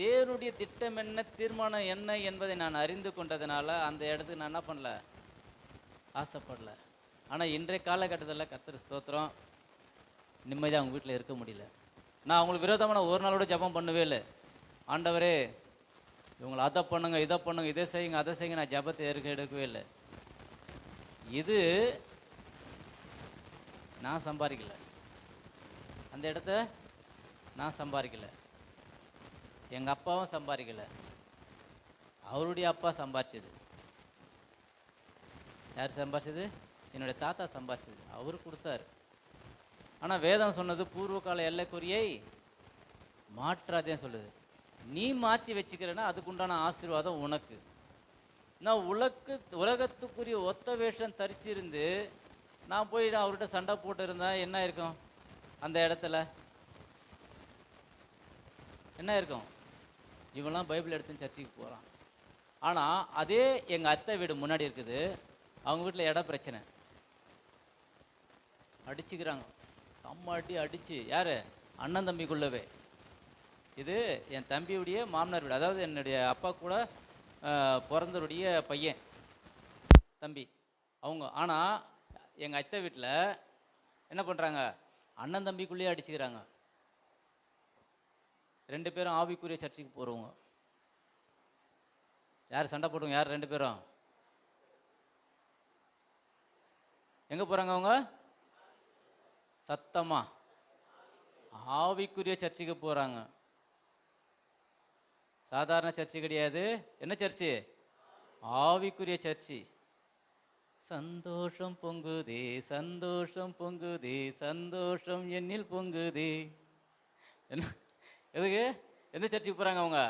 தேவனுடைய திட்டம் என்ன, தீர்மானம் என்ன என்பதை நான் அறிந்து கொண்டதுனால அந்த இடத்துக்கு நான் என்ன பண்ணல, ஆசைப்படல. ஆனால் இன்றைய காலகட்டத்தில் கர்த்தர் ஸ்தோத்திரம், நிம்மதியாக அவங்க வீட்டில் இருக்க முடியல. நான் அவங்களுக்கு விரோதமான ஒரு நாளோட ஜபம் பண்ணவே இல்லை. ஆண்டவரே இவங்களை அதை பண்ணுங்க, இதை பண்ணுங்க, இதை செய்யுங்க, அதை செய்யுங்க, நான் ஜபத்தை எடுக்கவே இல்லை. இது நான் சம்பாதிக்கல, அந்த இடத்த நான் சம்பாதிக்கல, எங்கள் அப்பாவும் சம்பாதிக்கல, அவருடைய அப்பா சம்பாதிச்சது. யார் சம்பாதிச்சது? என்னுடைய தாத்தா சம்பாதிச்சது. அவர் கொடுத்தாரு. ஆனால் வேதம் சொன்னது பூர்வ கால எல்லைக்குறியை மாற்றாதே சொல்லுது. நீ மாற்றி வச்சுக்கிறேன்னா அதுக்குண்டான ஆசீர்வாதம் உனக்கு. நான் உலகத்துக்குரிய ஒத்த வேஷம் தரிச்சிருந்து நான் போய் அவர்கிட்ட சண்டை போட்டு இருந்தால் என்ன இருக்கும், அந்த இடத்துல என்ன இருக்கும், இவெல்லாம் பைபிள் எடுத்து சர்ச்சுக்கு போகிறான். ஆனால் அதே எங்கள் அத்தை வீடு முன்னாடி இருக்குது, அவங்க வீட்டில் இடம் பிரச்சனை, அடிச்சுக்கிறாங்க, செம்ம அடிச்சு. யார்? அண்ணன் தம்பிக்குள்ளவே. இது என் தம்பியுடைய மாமனார் வீடு, அதாவது என்னுடைய அப்பா கூட பிறந்தருடைய பையன் தம்பி அவங்க. ஆனால் எங்கள் அத்தை வீட்டில் என்ன பண்ணுறாங்க, அண்ணன் தம்பிக்குள்ளேயே அடிச்சுக்கிறாங்க. 2 பேரும் ஆவிக்குரிய சர்ச்சுக்கு போகிறவங்க. யார் சண்டை போடுவோங்க? யார் 2 பேரும்? எங்கே போகிறாங்க அவங்க? சத்தமா ஆவிக்குரிய சர்ச்சுக்கு போகிறாங்க. சாதாரண சர்ச்சு கிடையாது. என்ன சர்ச்சு? ஆவிக்குரிய சர்ச்சு. சந்தோஷம் பொங்குதே, சந்தோஷம் பொங்குதே, சந்தோஷம் என்னில் பொங்குதே. என்ன எதுக்கு? எந்த சர்ச்சுக்கு போகிறாங்க அவங்க?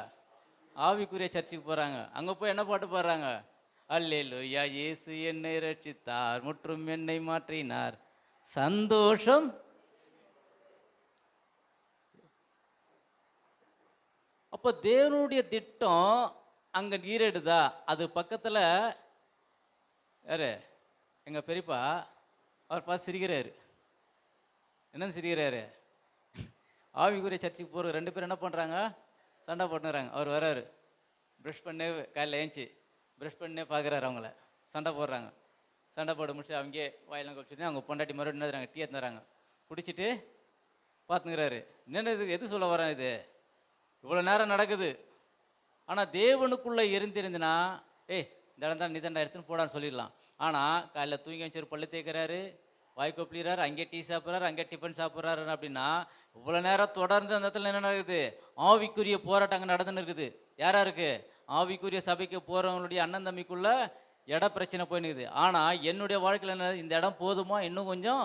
ஆவிக்குரிய சர்ச்சுக்கு போகிறாங்க. அங்கே போய் என்ன பாட்டு பாடுறாங்க? அல்லேலூயா இயேசு என்னை ரட்சித்தார், முற்றும் என்னை மாற்றினார், சந்தோஷம். அப்போ தேவனுடைய திட்டம் அங்கே ஈரேடுதா? அது பக்கத்தில் யாரு? எங்கள் பெரியப்பா. அவர் பார்த்து சிரிக்கிறாரு. என்னன்னு சிரிக்கிறாரு? ஆவிக்குரிய சர்ச்சுக்கு போகிற 2 பேரும் என்ன பண்ணுறாங்க? சண்டை போட்டுறாங்க. அவர் வர்றாரு, ப்ரஷ் பண்ணே காலையில் ஏஞ்சி ப்ரஷ் பண்ணே பார்க்குறாரு அவங்கள, சண்டை போடுறாங்க. சண்டை போட முடிச்சு அங்கேயே வாயெல்லாம் குடிச்சுட்டு அவங்க பொண்டாட்டி மறுபடியும் என்ன தராங்க? டீ எடுத்துறாங்க. குடிச்சிட்டு பார்த்துங்கிறாரு. என்னென்ன எது சொல்ல வரேன்? இது இவ்வளோ நேரம் நடக்குது. ஆனால் தேவனுக்குள்ளே இருந்திருந்துன்னா, ஏய் இந்த இடம் தான் நீ தான் எடுத்துன்னு போடான்னு சொல்லிடலாம். ஆனால் காலையில் தூங்கி வச்சு பல்லு தேய்க்கிறாரு, வாய் கொப்பளிறாரு, அங்கே டீ சாப்பிட்றாரு, அங்கே டிஃபன் சாப்பிட்றாரு. அப்படின்னா இவ்வளோ நேரம் தொடர்ந்து அந்த இடத்துல என்ன நடக்குது? ஆவிக்குரிய போராட்டம் அங்கே நடந்துன்னு இருக்குது. யாரா இருக்கு? ஆவிக்குரிய சபைக்கு போகிறவங்களுடைய அண்ணன் தம்பிக்குள்ள இட பிரச்சனை போயினுக்குது. ஆனால் என்னுடைய வாழ்க்கையில் என்ன, இந்த இடம் போதுமா, இன்னும் கொஞ்சம்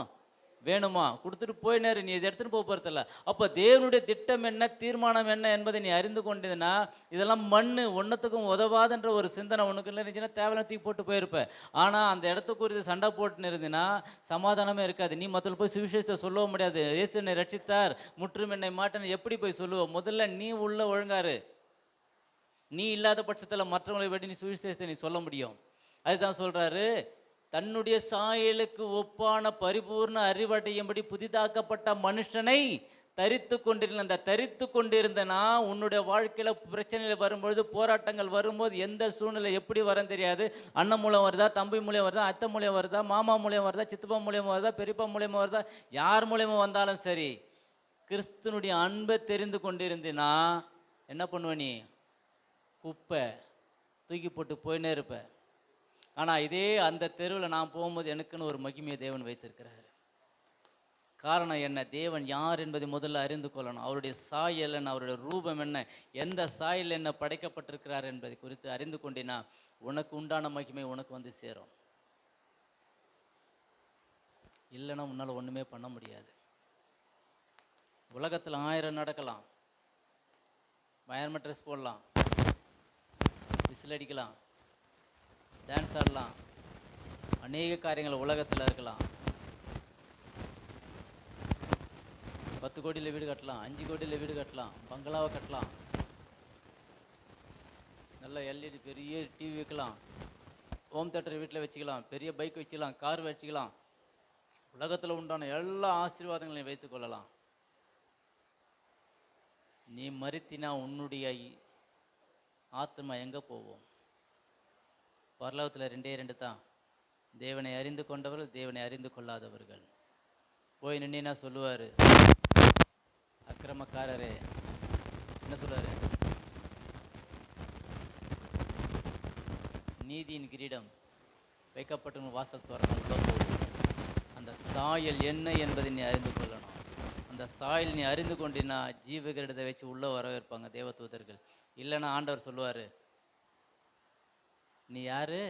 வேணுமா, கொடுத்துட்டு போயினாரு. நீ இதை எடுத்துகிட்டு போக போகிறதில்ல. அப்போ தேவனுடைய திட்டம் என்ன, தீர்மானம் என்ன என்பதை நீ அறிந்து கொண்டதுன்னா, இதெல்லாம் மண்ணு ஒன்றத்துக்கும் உதவாதுன்ற ஒரு சிந்தனை உனக்கு இருந்துச்சுன்னா தேவையான தூக்கி போட்டு போயிருப்ப. ஆனால் அந்த இடத்துக்கு ஒரு சண்டை போட்டுன்னு இருந்துன்னா சமாதானமே இருக்காது. நீ மற்றவங்க போய் சுவிசேஷத்தை சொல்லவும் முடியாது. இயேசு என்னை ரட்சித்தார், முற்றும் என்னை மாட்டேன்னு எப்படி போய் சொல்லுவோம்? முதல்ல நீ உள்ள ஒழுங்காரு. நீ இல்லாத பட்சத்தில் மற்றவங்களை விட நீ சுவிசேஷத்தை நீ சொல்ல முடியும். அதுதான் சொல்கிறாரு, தன்னுடைய சாயலுக்கு ஒப்பான பரிபூர்ண அறிவடையும்படி புதிதாக்கப்பட்ட மனுஷனை தரித்து கொண்டிருந்த. அந்த தரித்து கொண்டிருந்தனா உன்னுடைய வாழ்க்கையில் பிரச்சனைகள் வரும்பொழுது, போராட்டங்கள் வரும்போது, எந்த சூழ்நிலை எப்படி வரன்னு தெரியாது. அண்ணன் மூலம் வருதா, தம்பி மூலியம் வருதா, அத்தை மூலியம் வருதா, மாமா மூலியம் வருதா, சித்தப்பா மூலியமாக வருதா, பெரியப்பா மூலியமாக வருதா, யார் மூலியமாக வந்தாலும் சரி, கிறிஸ்துனுடைய அன்பை தெரிந்து கொண்டிருந்தினா என்ன பண்ணுவ? நீ குப்பை தூக்கி போட்டு போயினே இருப்ப. ஆனால் இதே அந்த தெருவில் நான் போகும்போது எனக்குன்னு ஒரு மகிமையை தேவன் வைத்திருக்கிறாரு. காரணம் என்ன? தேவன் யார் என்பதை முதல்ல அறிந்து கொள்ளணும். அவருடைய சாயல் என்ன, அவருடைய ரூபம் என்ன, எந்த சாயல் என்ன படைக்கப்பட்டிருக்கிறார் என்பதை குறித்து அறிந்து கொண்டினா உனக்கு உண்டான மகிமை உனக்கு வந்து சேரும். இல்லைன்னா உன்னால் ஒன்றுமே பண்ண முடியாது. உலகத்தில் 1000 நடக்கலாம், பயங்கரமாக ட்ரெஸ் போடலாம், விசில் அடிக்கலாம், டான்ஸ் ஆடலாம், அநேக காரியங்கள் உலகத்தில் இருக்கலாம். 10 கோடியில் வீடு கட்டலாம், 5 கோடியில் வீடு கட்டலாம், பங்களாவை கட்டலாம், நல்ல எல்இடி பெரிய டிவி வைக்கலாம், ஹோம் தேட்டர் வீட்டில் வச்சுக்கலாம், பெரிய பைக் வச்சுக்கலாம், கார் வச்சுக்கலாம், உலகத்தில் உண்டான எல்லா ஆசீர்வாதங்களையும் வைத்து கொள்ளலாம். நீ மரித்தினா உன்னுடைய ஆத்மா எங்கே போவோம்? பரலோகத்தில் 2 தான், தேவனை அறிந்து கொண்டவர்கள், தேவனை அறிந்து கொள்ளாதவர்கள். போய் நின்னா சொல்லுவார், அக்கிரமக்காரரே, என்ன சொல்லுவார்? நீதியின் கிரீடம் வைக்கப்பட்டு வாசல் தோரணம் உள்ள போகும். அந்த சாயல் என்ன என்பதை நீ அறிந்து கொள்ளணும். அந்த சாயல் நீ அறிந்து கொண்டினா ஜீவகிரீடத்தை வச்சு உள்ளே வரவேற்பாங்க தேவதூதர்கள். இல்லைன்னா ஆண்டவர் சொல்லுவார், நீ யாரு?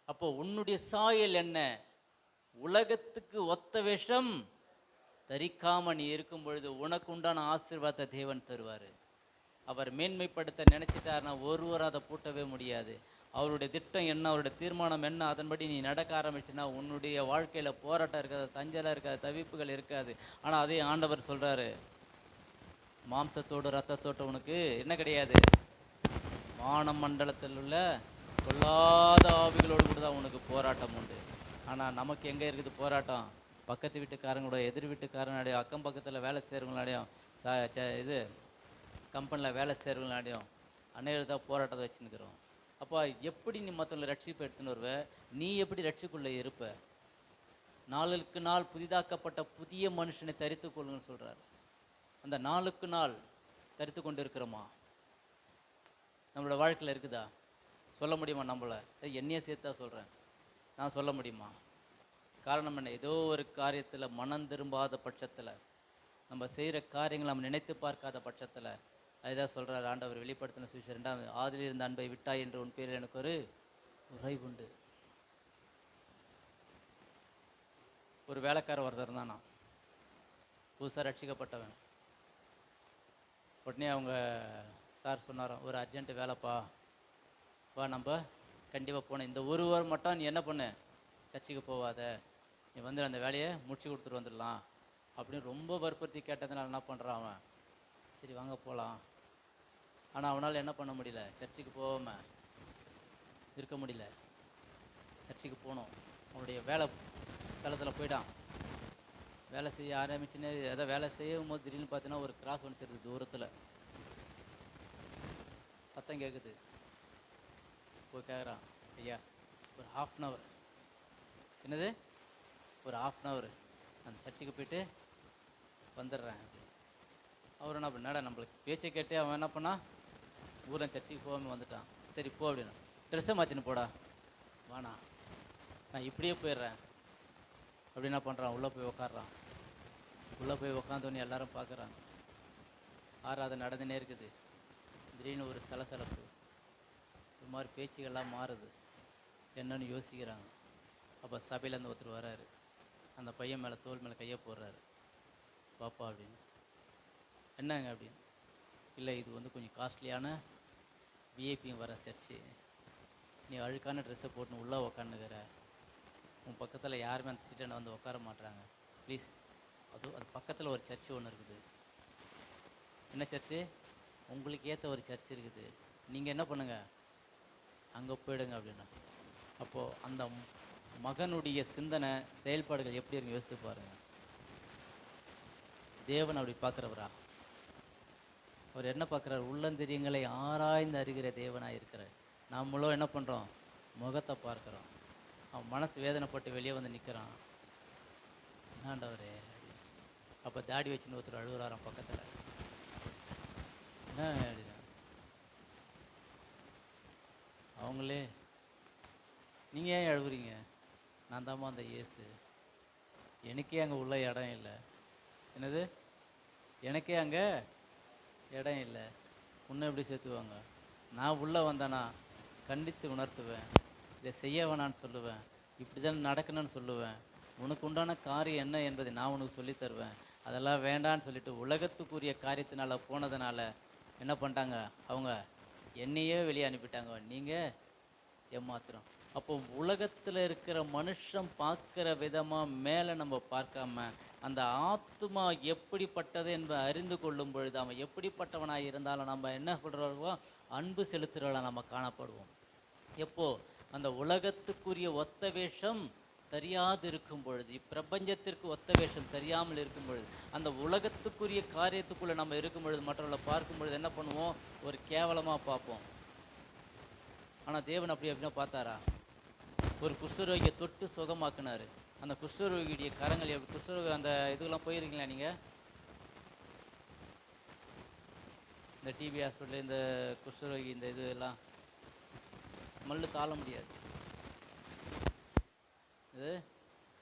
அப்போ உன்னுடைய சாயல் என்ன? உலகத்துக்கு ஒத்த வேஷம் தரிக்காம நீ இருக்கும் பொழுது உனக்கு உண்டான ஆசீர்வாதத்தை தேவன் தருவார். அவர் மேன்மைப்படுத்த நினைச்சிட்டாருன்னா ஒருவர் அதை பூட்டவே முடியாது. அவருடைய திட்டம் என்ன, அவருடைய தீர்மானம் என்ன, அதன்படி நீ நடக்க ஆரம்பிச்சுன்னா உன்னுடைய வாழ்க்கையில் போராட்டம் இருக்காது, சஞ்சலம் இருக்காது, தவிப்புகள் இருக்காது. ஆனால் அதே ஆண்டவர் சொல்கிறாரு, மாம்சத்தோடு ரத்தத்தோடு உனக்கு என்ன கிடையாது, வான மண்டலத்தில் உள்ள கொல்லாத ஆவிகளோடு கூட தான் உனக்கு போராட்டம் உண்டு. ஆனால் நமக்கு எங்கே இருக்குது போராட்டம்? பக்கத்து வீட்டுக்காரங்களோட, எதிர் வீட்டுக்காரனாடையும், அக்கம் பக்கத்தில் வேலை செய்கிறவங்களாடையும், இது கம்பெனியில் வேலை செய்கிறவங்களாடையும் அநேகர் தான் போராட்டத்தை வச்சுன்னுக்கிறோம். அப்போ எப்படி நீ மற்றவங்களை ரட்சிப்பு எடுத்துன்னு வருவ? நீ எப்படி ரட்சிக்குள்ளே இருப்ப? நாளுக்கு நாள் புதிதாக்கப்பட்ட புதிய மனுஷனை தரித்து கொள்ளுங்கன்னு சொல்கிறார். அந்த நாளுக்கு நாள் தரித்து கொண்டு இருக்கிறோமா? நம்மளோட வாழ்க்கையில் இருக்குதா? சொல்ல முடியுமா? நம்மளை என்னையே சேர்த்தா சொல்கிறேன், நான் சொல்ல முடியுமா? காரணம் என்ன? ஏதோ ஒரு காரியத்தில் மனம் திரும்பாத பட்சத்தில், நம்ம செய்கிற காரியங்களை நம்ம நினைத்து பார்க்காத பட்சத்தில், அதுதான் சொல்கிறார் ஆண்டவர் வெளிப்படுத்தின சுவிசேஷம் 2 ஆதியில் இருந்த அன்பை விட்டாய் என்று உன் பேரில் எனக்கு ஒரு உரை உண்டு. ஒரு வேலைக்கார ஒருத்தர் இருந்தானா, புதுசாக ரட்சிக்கப்பட்டவன். உடனே அவங்க சார் சொன்னாராம், ஒரு அர்ஜென்ட்டு வேலைப்பா, வா நம்ம கண்டிப்பாக போனேன், இந்த ஒரு வாரம் மட்டும் நீ என்ன பண்ணு, சர்ச்சுக்கு போவாத, நீ வந்து அந்த வேலையை முடிச்சு கொடுத்துட்டு வந்துடலாம் அப்படின்னு ரொம்ப வற்புறுத்தி கேட்டதுனால என்ன பண்ணுறான் அவன், சரி வாங்க போகலாம். ஆனால் அவனால் என்ன பண்ண முடியல, சர்ச்சுக்கு போகாமல் இருக்க முடியல. சர்ச்சுக்கு போகணும், அவனுடைய வேலை ஸ்தலத்தில் போயிட்டான். வேலை செய்ய ஆரம்பிச்சுன்னு எதாவது வேலை செய்யும் போது திடீர்னு பார்த்தீங்கன்னா ஒரு கிராஸ் ஒன்று தெரியுது தூரத்தில், சத்தம் கேட்குது. போய் கேட்குறான், ஐயா ஒரு 1/2 hour, என்னது ஒரு 1/2 hour அந்த சர்ச்சுக்கு போயிட்டு வந்துடுறேன். அவர் என்ன பண்ணாடா, நம்மளுக்கு பேச்சை கேட்டே அவன் என்ன பண்ணான், ஊரில் சர்ச்சுக்கு போகாமல் வந்துட்டான். சரி போ அப்படின்னு, ட்ரெஸ்ஸை மாற்றின்னு போடா. வாண்ணா நான் இப்படியே போயிடுறேன் அப்படி என்ன பண்ணுறான், உள்ளே போய் உக்காடுறான். உள்ளே போய் உக்காந்தோன்னே எல்லாரும் பார்க்குறாங்க. ஆராதனை நடந்துனே இருக்குது. திடீர்னு ஒரு சலசலப்பு, ஒரு மாதிரி பேச்சுகள்லாம் மாறுது. என்னன்னு யோசிக்கிறாங்க. அப்போ சபையிலேருந்து ஒருத்தர் வராரு. அந்த பையன் மேலே தோல் மேலே கையை போடுறாரு. பாப்பா அப்படின்னு. என்னங்க அப்படின்னு. இல்லை இது வந்து கொஞ்சம் காஸ்ட்லியான விஐபியும் வர சர்ச்சு, நீ அழுக்கான ட்ரெஸ்ஸை போட்டுன்னு உள்ளே உக்காந்துக்கிற, உன் பக்கத்தில் யாருமே அந்த சீட்டை வந்து உட்கார மாட்டுறாங்க, ப்ளீஸ். அது பக்கத்தில் ஒரு சர்ச்சு ஒன்று இருக்குது. என்ன சர்ச்சு? உங்களுக்கு ஏற்ற ஒரு சர்ச் இருக்குது, நீங்கள் என்ன பண்ணுங்கள் அங்கே போயிடுங்க அப்படின்னா. அப்போது அந்த மகனுடைய சிந்தனை செயல்பாடுகள் எப்படி இருக்கு யோசித்து பாருங்க. தேவன் அப்படி பார்க்குறவரா? அவர் என்ன பார்க்குறாரு? உள்ளந்தெரியங்களை ஆராய்ந்து அறிகிற தேவனாக இருக்கிறார். நம்மளும் என்ன பண்ணுறோம்? முகத்தை பார்க்குறோம். அவன் மனசு வேதனைப்பட்டு வெளியே வந்து நிற்கிறான். என்னாண்டவரே. அப்போ தாடி வச்சுன்னு ஒருத்தர் அழுகுறாராம் பக்கத்தில். என்ன அப்படின்னா அவங்களே, நீங்கள் ஏன் அழுகுறீங்க? நான் தாம்மா அந்த இயேசு, எனக்கே அங்கே உள்ள இடம் இல்லை. என்னது? எனக்கே அங்கே இடம் இல்லை, உன்னை எப்படி சேர்த்துவாங்க? நான் உள்ளே வந்தேன்னா கண்டித்து உணர்த்துவேன், இதை செய்ய வேணான்னு சொல்லுவேன், இப்படி தான் நடக்கணும்னு சொல்லுவேன், உனக்கு உண்டான காரியம் என்ன என்பதை நான் உனக்கு சொல்லி தருவேன். அதெல்லாம் வேண்டான்னு சொல்லிட்டு உலகத்துக்குரிய காரியத்தினால போனதுனால என்ன பண்ணிட்டாங்க? அவங்க என்னையே வெளியே அனுப்பிட்டாங்க. நீங்கள் ஏமாத்திரம். அப்போ உலகத்தில் இருக்கிற மனுஷன் பார்க்குற விதமாக மேலே நம்ம பார்க்காம அந்த ஆத்மா எப்படிப்பட்டது என்பதை அறிந்து கொள்ளும் பொழுது அவன் எப்படிப்பட்டவனாக இருந்தாலும் நம்ம என்ன பண்ணுறோம்? அன்பு செலுத்துகிறவர்களாக நம்ம காணப்படுவோம். எப்போ? அந்த உலகத்துக்குரிய ஒத்த வேஷம் தெரியாது இருக்கும் பொழுது, இப்பிரபஞ்சத்திற்கு ஒத்த வேஷம் தெரியாமல் இருக்கும் பொழுது, அந்த உலகத்துக்குரிய காரியத்துக்குள்ளே நம்ம இருக்கும் பொழுது, மற்றவர்களை பார்க்கும் பொழுது என்ன பண்ணுவோம்? ஒரு கேவலமாக பார்ப்போம். ஆனால் தேவன் அப்படி அப்படின்னா பார்த்தாரா? ஒரு குஷ்டரோகியை தொட்டு சுகமாக்குனாரு. அந்த குஷ்டரோகியுடைய கரங்கள் எப்படி, குஷ்டரோகி அந்த இதுக்கெல்லாம் போயிருக்கீங்களா நீங்கள்? இந்த டிபி ஹாஸ்பிட்டல், இந்த குஷ்டரோகி இந்த இது எல்லாம் ஸ்மெல்லு தாழ முடியாது. இது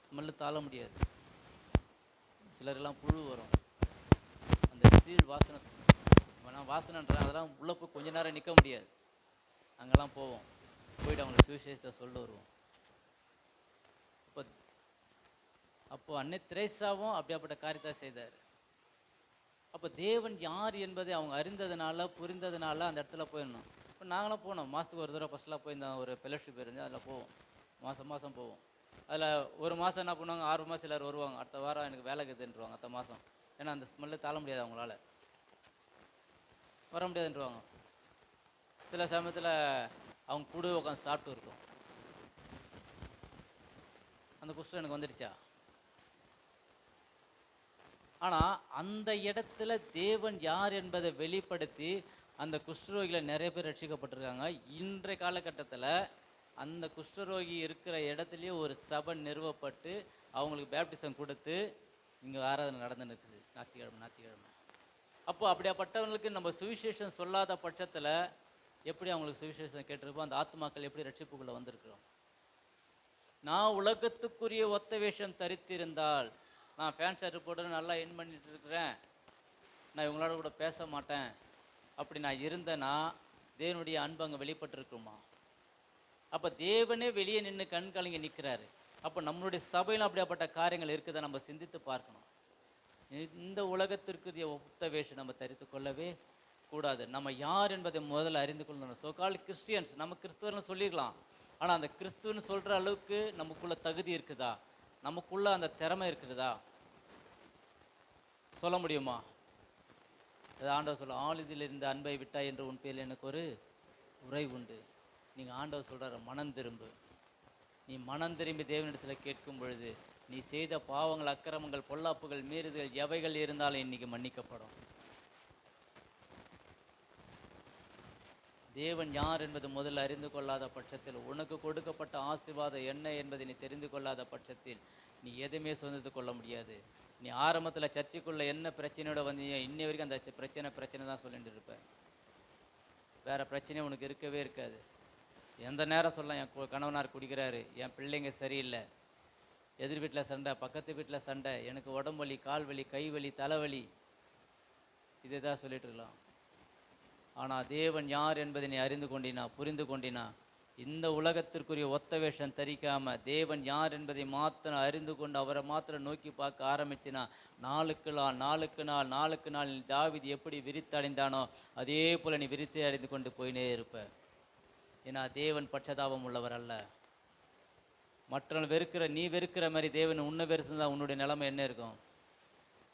ஸ்மெல்லு தாழ முடியாது. சிலரெல்லாம் புழு வரும். அந்த சீழ் வாசனை, நான் வாசனைன்றேன், அதெல்லாம் உள்ளே போய் கொஞ்ச நேரம் நிற்க முடியாது. அங்கெல்லாம் போவோம், போயிட்டு அவங்களுக்கு சுவிசேஷத்தை சொல்ல வருவோம். அப்போ அன்னை திரேசாவும் அப்படியாப்பட்ட காரியத்தை செய்தார். அப்போ தேவன் யார் என்பதை அவங்க அறிந்ததுனால, புரிந்ததுனால அந்த இடத்துல போயிடணும். இப்போ நாங்களாம் போனோம், மாதத்துக்கு ஒரு தடவை ஃபஸ்ட்லாம் போயிருந்தோம். ஒரு ஃபெலோஷிப் இருந்து அதில் போவோம், மாதம் மாதம் போவோம். அதில் ஒரு மாதம் என்ன பண்ணுவாங்க, 6 மாதம் சிலர் வருவாங்க, அடுத்த வாரம் எனக்கு வேலை இருக்குதுன்றவாங்க அடுத்த மாதம். ஏன்னா அந்த ஸ்மெல்லை தாழ முடியாது, அவங்களால வர முடியாதுன்றவாங்க. சில சமயத்தில் அவங்க கூட உட்காந்து சாப்பிட்டு இருக்கும். அந்த குஷ்டம் எனக்கு வந்துடுச்சா? ஆனால் அந்த இடத்துல தேவன் யார் என்பதை வெளிப்படுத்தி அந்த குஷ்டரோகிகளை நிறைய பேர் ரட்சிக்கப்பட்டிருக்காங்க. இன்றைய காலகட்டத்தில் அந்த குஷ்டரோகி இருக்கிற இடத்துலையே ஒரு சபை நிறுவப்பட்டு அவங்களுக்கு பேப்டிசம் கொடுத்து இங்கே ஆராதனை நடந்துன்னு இருக்குது ஞாயிற்றுக்கிழமை. அப்போ அப்படியாப்பட்டவங்களுக்கு நம்ம சுவிசேஷம் சொல்லாத பட்சத்தில் எப்படி அவங்களுக்கு சுவிசேஷம் கேட்டிருப்போம்? அந்த ஆத்மாக்கள் எப்படி ரட்சிப்புக்குள்ளே வந்திருக்கிறோம்? நான் உலகத்துக்குரிய ஒத்த வேஷம் தரித்திருந்தால், நான் ஃபேன் ஷர்ட் போட்டு நல்லா என் பண்ணிட்டு இருக்கிறேன், நான் இவங்களோட கூட பேச மாட்டேன், அப்படி நான் இருந்தேன்னா தேவனுடைய அன்பு அங்கே வெளிப்பட்டிருக்குமா? அப்போ தேவனே வெளியே நின்று கண் கலங்கி நிற்கிறாரு. அப்போ நம்மளுடைய சபையில் அப்படியாப்பட்ட காரியங்கள் இருக்குதை நம்ம சிந்தித்து பார்க்கணும். இந்த உலகத்திற்குரிய ஒத்த வேஷம் நம்ம தரித்து கொள்ளவே கூடாது. நம்ம யார் என்பதை முதல்ல அறிந்து கொள்ளணும். சோகால் கிறிஸ்டியன்ஸ், நம்ம கிறிஸ்துவர்னு சொல்லிடலாம், ஆனால் அந்த கிறிஸ்துவன்னு சொல்கிற அளவுக்கு நமக்குள்ள தகுதி இருக்குதா? நமக்குள்ள அந்த திறமை இருக்குதா? சொல்ல முடியுமா? ஆண்டவர் சொல்ல, ஆளுதில் இருந்த அன்பை விட்டா என்று உன் பேரில் எனக்கு ஒரு உரை உண்டு. நீங்கள் ஆண்டவர் சொல்கிறார், மனம் திரும்பு. நீ மனம் திரும்பி தேவனிடத்தில் கேட்கும் பொழுது நீ செய்த பாவங்கள், அக்கிரமங்கள், பொல்லாப்புகள், மீறுதல் எவைகள் இருந்தாலும் இன்னைக்கு மன்னிக்கப்படும். தேவன் யார் என்பது முதல்ல அறிந்து கொள்ளாத பட்சத்தில், உனக்கு கொடுக்கப்பட்ட ஆசீர்வாதம் என்ன என்பதை நீ தெரிந்து கொள்ளாத பட்சத்தில் நீ எதுவுமே சுதந்தித்து கொள்ள முடியாது. நீ ஆரம்பத்தில் சர்ச்சைக்குள்ளே என்ன பிரச்சனையோட வந்தீங்க, இன்னி வரைக்கும் அந்த பிரச்சனை தான் சொல்லிட்டு இருப்ப. வேறு பிரச்சனையும் உனக்கு இருக்கவே இருக்காது. எந்த நேரம் சொல்லலாம், என் கணவனார் குடிக்கிறாரு, என் பிள்ளைங்க சரியில்லை, எதிர் வீட்டில் சண்டை, பக்கத்து வீட்டில் சண்டை, எனக்கு உடம்பு வலி, கால் வலி, கை வலி, தலைவலி, இதை தான் சொல்லிட்டு இருக்கலாம். ஆனால் தேவன் யார் என்பதை நீ அறிந்து கொண்டினா, புரிந்து கொண்டினா, இந்த உலகத்திற்குரிய ஒத்த வேஷம் தரிக்காமல் தேவன் யார் என்பதை மாத்திரம் அறிந்து கொண்டு அவரை மாத்திரம் நோக்கி பார்க்க ஆரம்பிச்சினா, நாளுக்கு நாள் தாவீது எப்படி விரித்தடைந்தானோ அதே போல் நீ விரித்து அடைந்து கொண்டு போயினே இருப்ப. ஏன்னா தேவன் பட்சதாபம் உள்ளவர் அல்ல. மற்றவங்க நீ வெறுக்கிற மாதிரி தேவன் உன்னை வெறுத்திருந்தா உன்னுடைய நிலைமை என்ன இருக்கும்?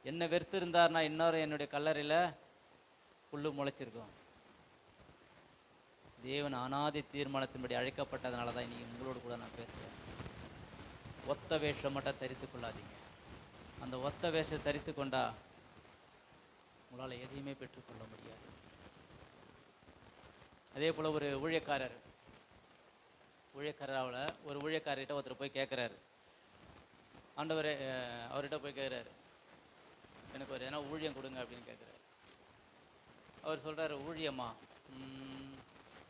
என்ன வெறுத்து இருந்தார்னா இன்னொரு என்னுடைய கல்லறையில் புல்லு முளைச்சிருக்கும். தேவன் அனாதி தீர்மானத்தின்படி அழைக்கப்பட்டதுனால தான் இன்னைக்கு உங்களோடு கூட நான் பேசுகிறேன். ஒத்த வேஷம் மட்டும் தரித்து கொள்ளாதீங்க. அந்த ஒத்த வேஷம் தரித்து கொண்டா உங்களால் எதையுமே பெற்றுக்கொள்ள முடியாது. அதே போல் ஒரு ஊழியக்காரர் ஒரு ஊழியக்காரர்கிட்ட ஒருத்தர் போய் கேட்குறாரு, ஆண்டவர் அவர்கிட்ட போய் கேட்குறாரு, எனக்கு ஒரு எதனா ஊழியம் கொடுங்க அப்படின்னு கேட்குறாரு. அவர் சொல்கிறாரு, ஊழியமா?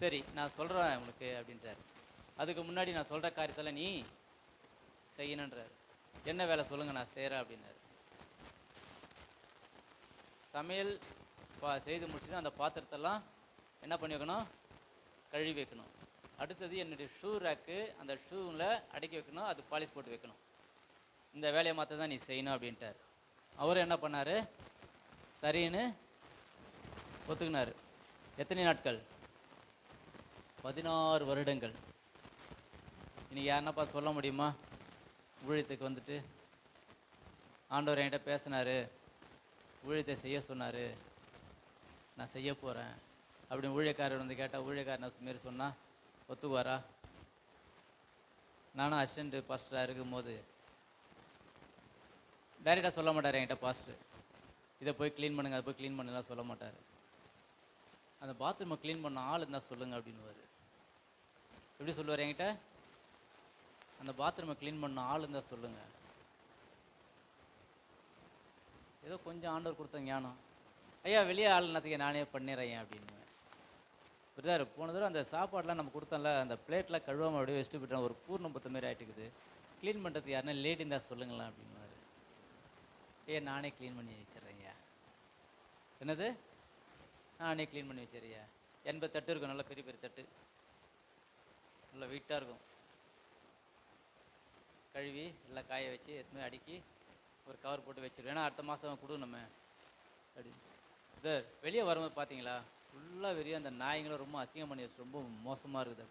சரி, நான் சொல்கிறேன் உனக்கு அப்படின்றார். அதுக்கு முன்னாடி நான் சொல்கிற காரியத்தில் நீ செய்யணுன்றார். என்ன வேலை சொல்லுங்கள், நான் செய்கிறேன் அப்படின்னாரு. சமையல் செய்து முடிச்சுட்டு அந்த பாத்திரத்தெல்லாம் என்ன பண்ணி வைக்கணும்? கழுவி வைக்கணும். அடுத்தது என்னுடைய ஷூ ரேக்கு, அந்த ஷூவில் அடக்கி வைக்கணும், அது பாலிஷ் போட்டு வைக்கணும். இந்த வேலையை மாற்ற தான் நீ செய்யணும் அப்படின்ட்டார். அவர் என்ன பண்ணார்? சரின்னு ஒத்துக்கினார். எத்தனை நாட்கள்? 16 வருடங்கள். இன்னைக்கு யாருன்னாப்பா சொல்ல முடியுமா? ஊழியத்துக்கு வந்துட்டு ஆண்டவர் என்கிட்ட பேசினார், ஊழியத்தை செய்ய சொன்னார், நான் செய்ய போகிறேன் அப்படின்னு ஊழியக்காரர் வந்து கேட்டால் ஊழியக்காரனை மாரி சொன்னால் ஒத்துக்குவாரா? நானும் அசிஸ்டண்ட் பாஸ்டராக இருக்கும்போது டைரெக்டாக சொல்ல மாட்டார் என்கிட்ட, பாஸ்டர் இதை போய் க்ளீன் பண்ணுங்க, அதை போய் க்ளீன் பண்ணுங்கலாம் சொல்ல மாட்டார். அந்த பாத்ரூமை க்ளீன் பண்ண ஆள் இருந்தால் சொல்லுங்கள் அப்படின்னுவார். எப்படி சொல்லுவார் என்கிட்ட? அந்த பாத்ரூமை க்ளீன் பண்ண ஆள் இருந்தால் சொல்லுங்கள். ஏதோ கொஞ்சம் ஆண்டவர் கொடுத்த ஞானம், ஐயா வெளியே ஆள் என்னத்துக்கு நானே பண்ணிடுறேன் அப்படின்னு. புரியுதாரு? போன தடவை அந்த சாப்பாடெலாம் நம்ம கொடுத்தோம்ல, அந்த பிளேட்லாம் கழுவாமல் அப்படியே வச்சுட்டு போயிட்டோம், ஒரு பூர்ணம் பத்த மாரி ஆகிட்டுக்குது, க்ளீன் பண்ணுறதுக்கு யாருன்னா லேடி இருந்தால் சொல்லுங்களேன் அப்படின்வார். நானே க்ளீன் பண்ணி வச்சிட்றேன்யா. என்னது? நானே க்ளீன் பண்ணி வச்சிடுறியா? 80 தட்டு இருக்கும், நல்லா பெரிய பெரிய தட்டு, நல்லா வெயிட்டாக இருக்கும். கழுவி எல்லாம் காய வச்சு எதுவுமே அடுக்கி ஒரு கவர் போட்டு வச்சிருவேன். ஏன்னா அடுத்த மாதம் கொடு நம்ம அப்படின்னு. சார் வெளியே வரும்போது பார்த்தீங்களா ஃபுல்லாக வெறிய அந்த நாய்ங்களும் ரொம்ப அசிங்கம் பண்ணி வச்சு ரொம்ப மோசமாக இருக்குது.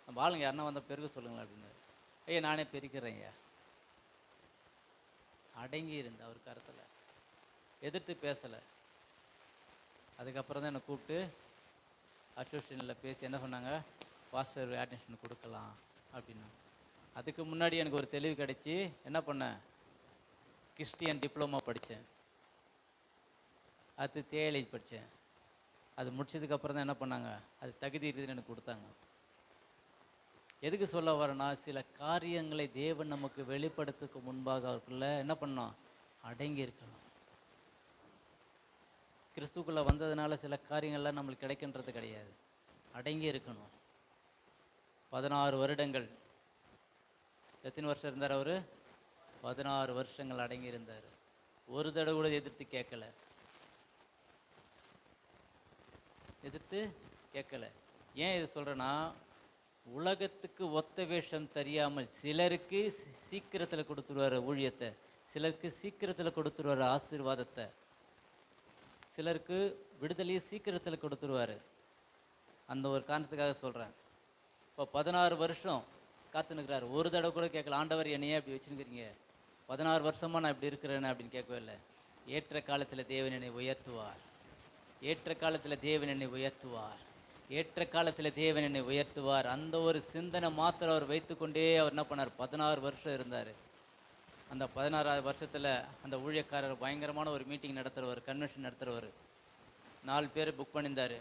நம்ம ஆளுங்க யாருன்னா வந்தால் பெருக்க சொல்லுங்களேன் அப்படின்னு. நானே பெருக்கிறேன்யா. அடங்கி இருந்த அவர் கருத்தில் எதிர்த்து பேசலை. அதுக்கப்புறம் தான் என்னை கூப்பிட்டு அசோசியேஷனில் பேசி என்ன சொன்னாங்க, பாஸ்டர் அட்மிஷன் கொடுக்கலாம் அப்படின்னு. அதுக்கு முன்னாடி எனக்கு ஒரு தெளிவு கிடச்சி என்ன பண்ணேன், கிறிஸ்டியன் டிப்ளமா படித்தேன், அது தேலை படித்தேன். அது முடிச்சதுக்கப்புறம் தான் என்ன பண்ணாங்க, அது தகுதி இருக்குதுன்னு எனக்கு கொடுத்தாங்க. எதுக்கு சொல்ல வரேன்னா, சில காரியங்களை தேவன் நமக்கு வெளிப்படுத்துக்கு முன்பாக அவருக்குள்ள என்ன பண்ணோம், அடங்கி இருக்கணும். கிறிஸ்துக்குள்ளே வந்ததுனால சில காரியங்கள்லாம் நம்மளுக்கு கிடைக்கின்றது கிடையாது, அடங்கி இருக்கணும். 16 வருடங்கள். எத்தனை வருஷம் இருந்தார் அவர்? 16 வருஷங்கள் அடங்கி இருந்தார். ஒரு தடவை கூட எதிர்த்து கேட்கல, ஏன் இது சொல்கிறேன்னா, உலகத்துக்கு ஒத்த வேஷம் தெரியாமல் சிலருக்கு சீக்கிரத்தில் கொடுத்துருவார் ஊழியத்தை, சிலருக்கு சீக்கிரத்தில் கொடுத்துருவார் ஆசீர்வாதத்தை, சிலருக்கு விடுதலையை சீக்கிரத்தில் கொடுத்துருவார். அந்த ஒரு காரணத்துக்காக சொல்கிறேன். இப்போ 16 வருஷம் காத்துனுக்கிறார், ஒரு தடவை கூட கேட்கல, ஆண்டவர் என்னையே அப்படி வச்சுருக்கிறீங்க, 16 வருஷமாக நான் இப்படி இருக்கிறேன்னு அப்படின்னு கேட்கவே இல்லை. ஏற்ற காலத்தில் தேவன் என்னை உயர்த்துவார், ஏற்ற காலத்தில் தேவன் என்னை உயர்த்துவார், ஏற்ற காலத்தில் தேவன் என்னை உயர்த்துவார். அந்த ஒரு சிந்தனை மாத்திரம் அவர் வைத்துக்கொண்டே அவர் என்ன பண்ணார், 16 வருஷம் இருந்தார். அந்த 16வது வருஷத்தில் அந்த ஊழியக்காரர் பயங்கரமான ஒரு மீட்டிங் நடத்துகிறவர், கன்வென்ஷன் நடத்துகிறவர். 4 பேர் புக் பண்ணியிருந்தார்.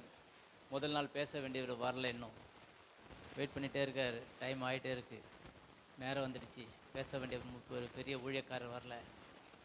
முதல் நாள் பேச வேண்டியவர் வரல, இன்னும் வெயிட் பண்ணிகிட்டே இருக்கார். டைம் ஆகிட்டே இருக்குது, நேரம் வந்துடுச்சு, பேச வேண்டிய ஒரு பெரிய ஊழியக்காரர் வரல.